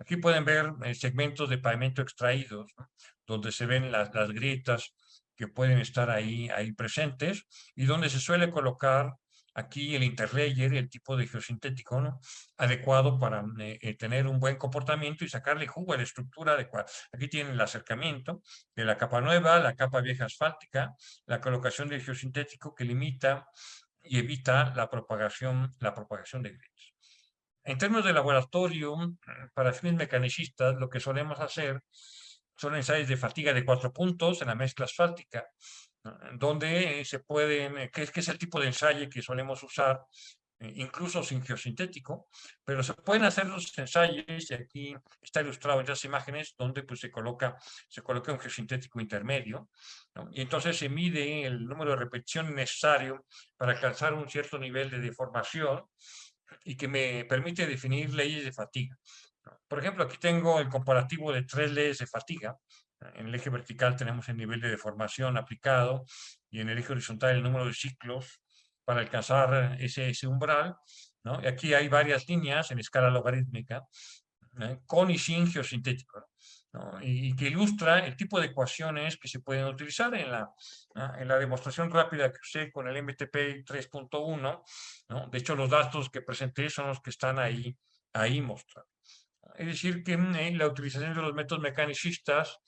Aquí pueden ver segmentos de pavimento extraídos, ¿no? Donde se ven las grietas que pueden estar ahí presentes, y donde se suele colocar aquí el interlayer, el tipo de geosintético, ¿no? Adecuado para tener un buen comportamiento y sacarle jugo a la estructura adecuada. Aquí tienen el acercamiento de la capa nueva, la capa vieja asfáltica, la colocación del geosintético que limita y evita la propagación de grietas. En términos de laboratorio, para fines mecanicistas, lo que solemos hacer son ensayos de fatiga de 4 puntos en la mezcla asfáltica, donde se pueden, que es el tipo de ensayo que solemos usar incluso sin geosintético, pero se pueden hacer los ensayos, y aquí está ilustrado en estas imágenes, donde pues, se coloca un geosintético intermedio, ¿no? Y entonces se mide el número de repeticiones necesario para alcanzar un cierto nivel de deformación y que me permite definir leyes de fatiga, ¿no? Por ejemplo, aquí tengo el comparativo de 3 leyes de fatiga. En el eje vertical tenemos el nivel de deformación aplicado y en el eje horizontal el número de ciclos para alcanzar ese umbral, ¿no? Y aquí hay varias líneas en escala logarítmica, con y sin geosintético, ¿no? Y que ilustra el tipo de ecuaciones que se pueden utilizar en la demostración rápida que usé con el MTP 3.1, ¿no? De hecho, los datos que presenté son los que están ahí mostrados. Es decir, que la utilización de los métodos mecanicistas,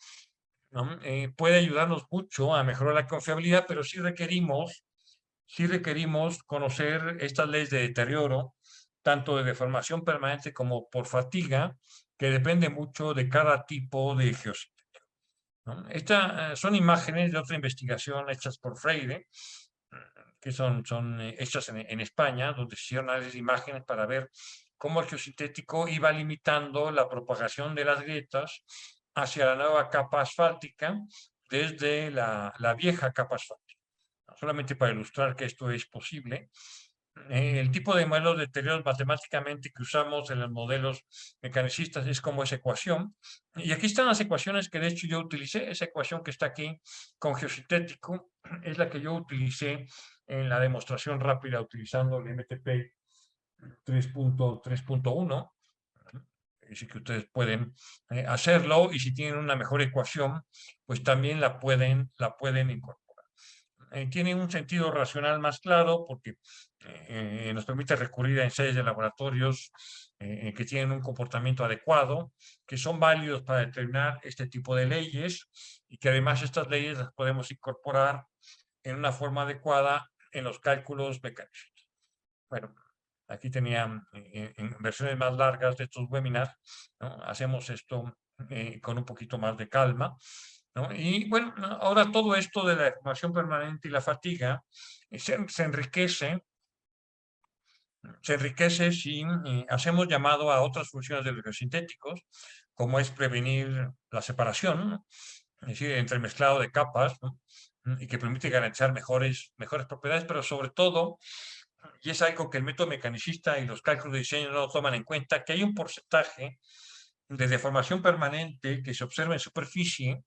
¿no? Puede ayudarnos mucho a mejorar la confiabilidad, pero sí requerimos conocer estas leyes de deterioro, tanto de deformación permanente como por fatiga, que depende mucho de cada tipo de geosistema, ¿no? Estas son imágenes de otra investigación hechas por Freire, que son hechas en España, donde se hicieron análisis de imágenes para ver cómo el geosintético iba limitando la propagación de las grietas hacia la nueva capa asfáltica desde la vieja capa asfáltica. Solamente para ilustrar que esto es posible. El tipo de modelos de deterioro matemáticamente que usamos en los modelos mecanicistas es como esa ecuación. Y aquí están las ecuaciones que de hecho yo utilicé. Esa ecuación que está aquí con geosintético es la que yo utilicé en la demostración rápida utilizando el MTP 3.1. Así que ustedes pueden hacerlo, y si tienen una mejor ecuación, pues también la pueden incorporar. Tiene un sentido racional más claro porque nos permite recurrir a ensayos de laboratorios que tienen un comportamiento adecuado, que son válidos para determinar este tipo de leyes, y que además estas leyes las podemos incorporar en una forma adecuada en los cálculos mecánicos. Bueno, aquí tenían en versiones más largas de estos webinars, ¿no? Hacemos esto con un poquito más de calma, ¿no? Y bueno, ahora todo esto de la deformación permanente y la fatiga se enriquece si hacemos llamado a otras funciones de los geosintéticos, como es prevenir la separación, ¿no? Es decir, entre el mezclado de capas, ¿no? Y que permite garantizar mejores propiedades, pero sobre todo, y es algo que el método mecanicista y los cálculos de diseño no toman en cuenta, que hay un porcentaje de deformación permanente que se observa en superficie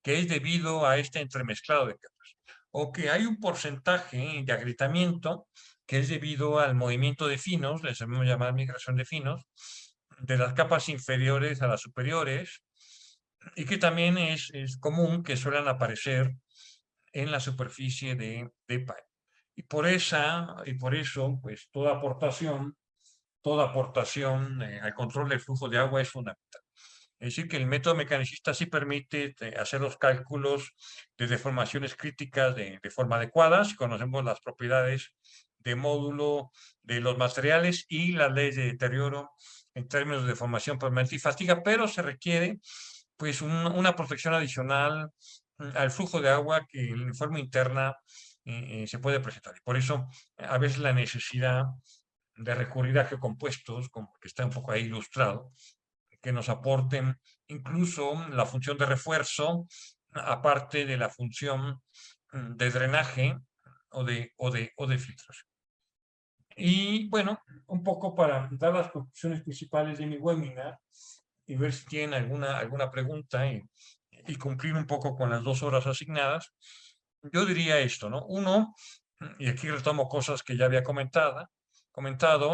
que es debido a este entremezclado de capas, o que hay un porcentaje de agrietamiento que es debido al movimiento de finos, les hemos llamado migración de finos, de las capas inferiores a las superiores, y que también es común que suelen aparecer en la superficie de pipe. Y por eso, pues toda aportación al control del flujo de agua es fundamental. Es decir, que el método mecanicista sí permite hacer los cálculos de deformaciones críticas de forma adecuada, si conocemos las propiedades de módulo de los materiales y las leyes de deterioro en términos de deformación permanente y fatiga, pero se requiere pues una protección adicional al flujo de agua que en forma interna se puede presentar. Y por eso a veces la necesidad de recurrir a geocompuestos, como que está un poco ahí ilustrado, que nos aporten incluso la función de refuerzo, aparte de la función de drenaje o de filtración. Y bueno, un poco para dar las conclusiones principales de mi webinar y ver si tienen alguna pregunta y cumplir un poco con las 2 horas asignadas, yo diría esto, ¿no? Uno, y aquí retomo cosas que ya había comentado,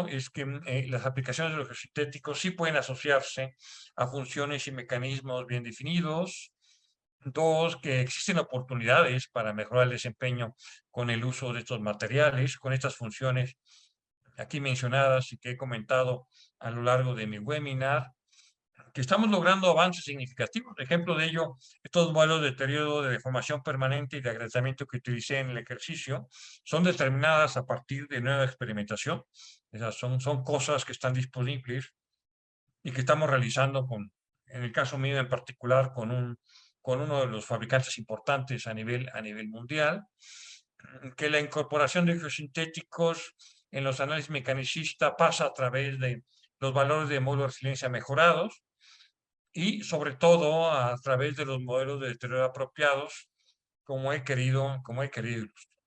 es que las aplicaciones de los geosintéticos sí pueden asociarse a funciones y mecanismos bien definidos. Dos, que existen oportunidades para mejorar el desempeño con el uso de estos materiales, con estas funciones aquí mencionadas y que he comentado a lo largo de mi webinar, que estamos logrando avances significativos. Ejemplo de ello, estos modelos de deterioro, de deformación permanente y de agrietamiento que utilicé en el ejercicio son determinadas a partir de nueva experimentación. Esas son cosas que están disponibles y que estamos realizando en el caso mío en particular, con uno de los fabricantes importantes a nivel mundial, que la incorporación de geosintéticos en los análisis mecanicistas pasa a través de los valores de módulo de resiliencia mejorados y sobre todo a través de los modelos de deterioro apropiados, como he querido ilustrar.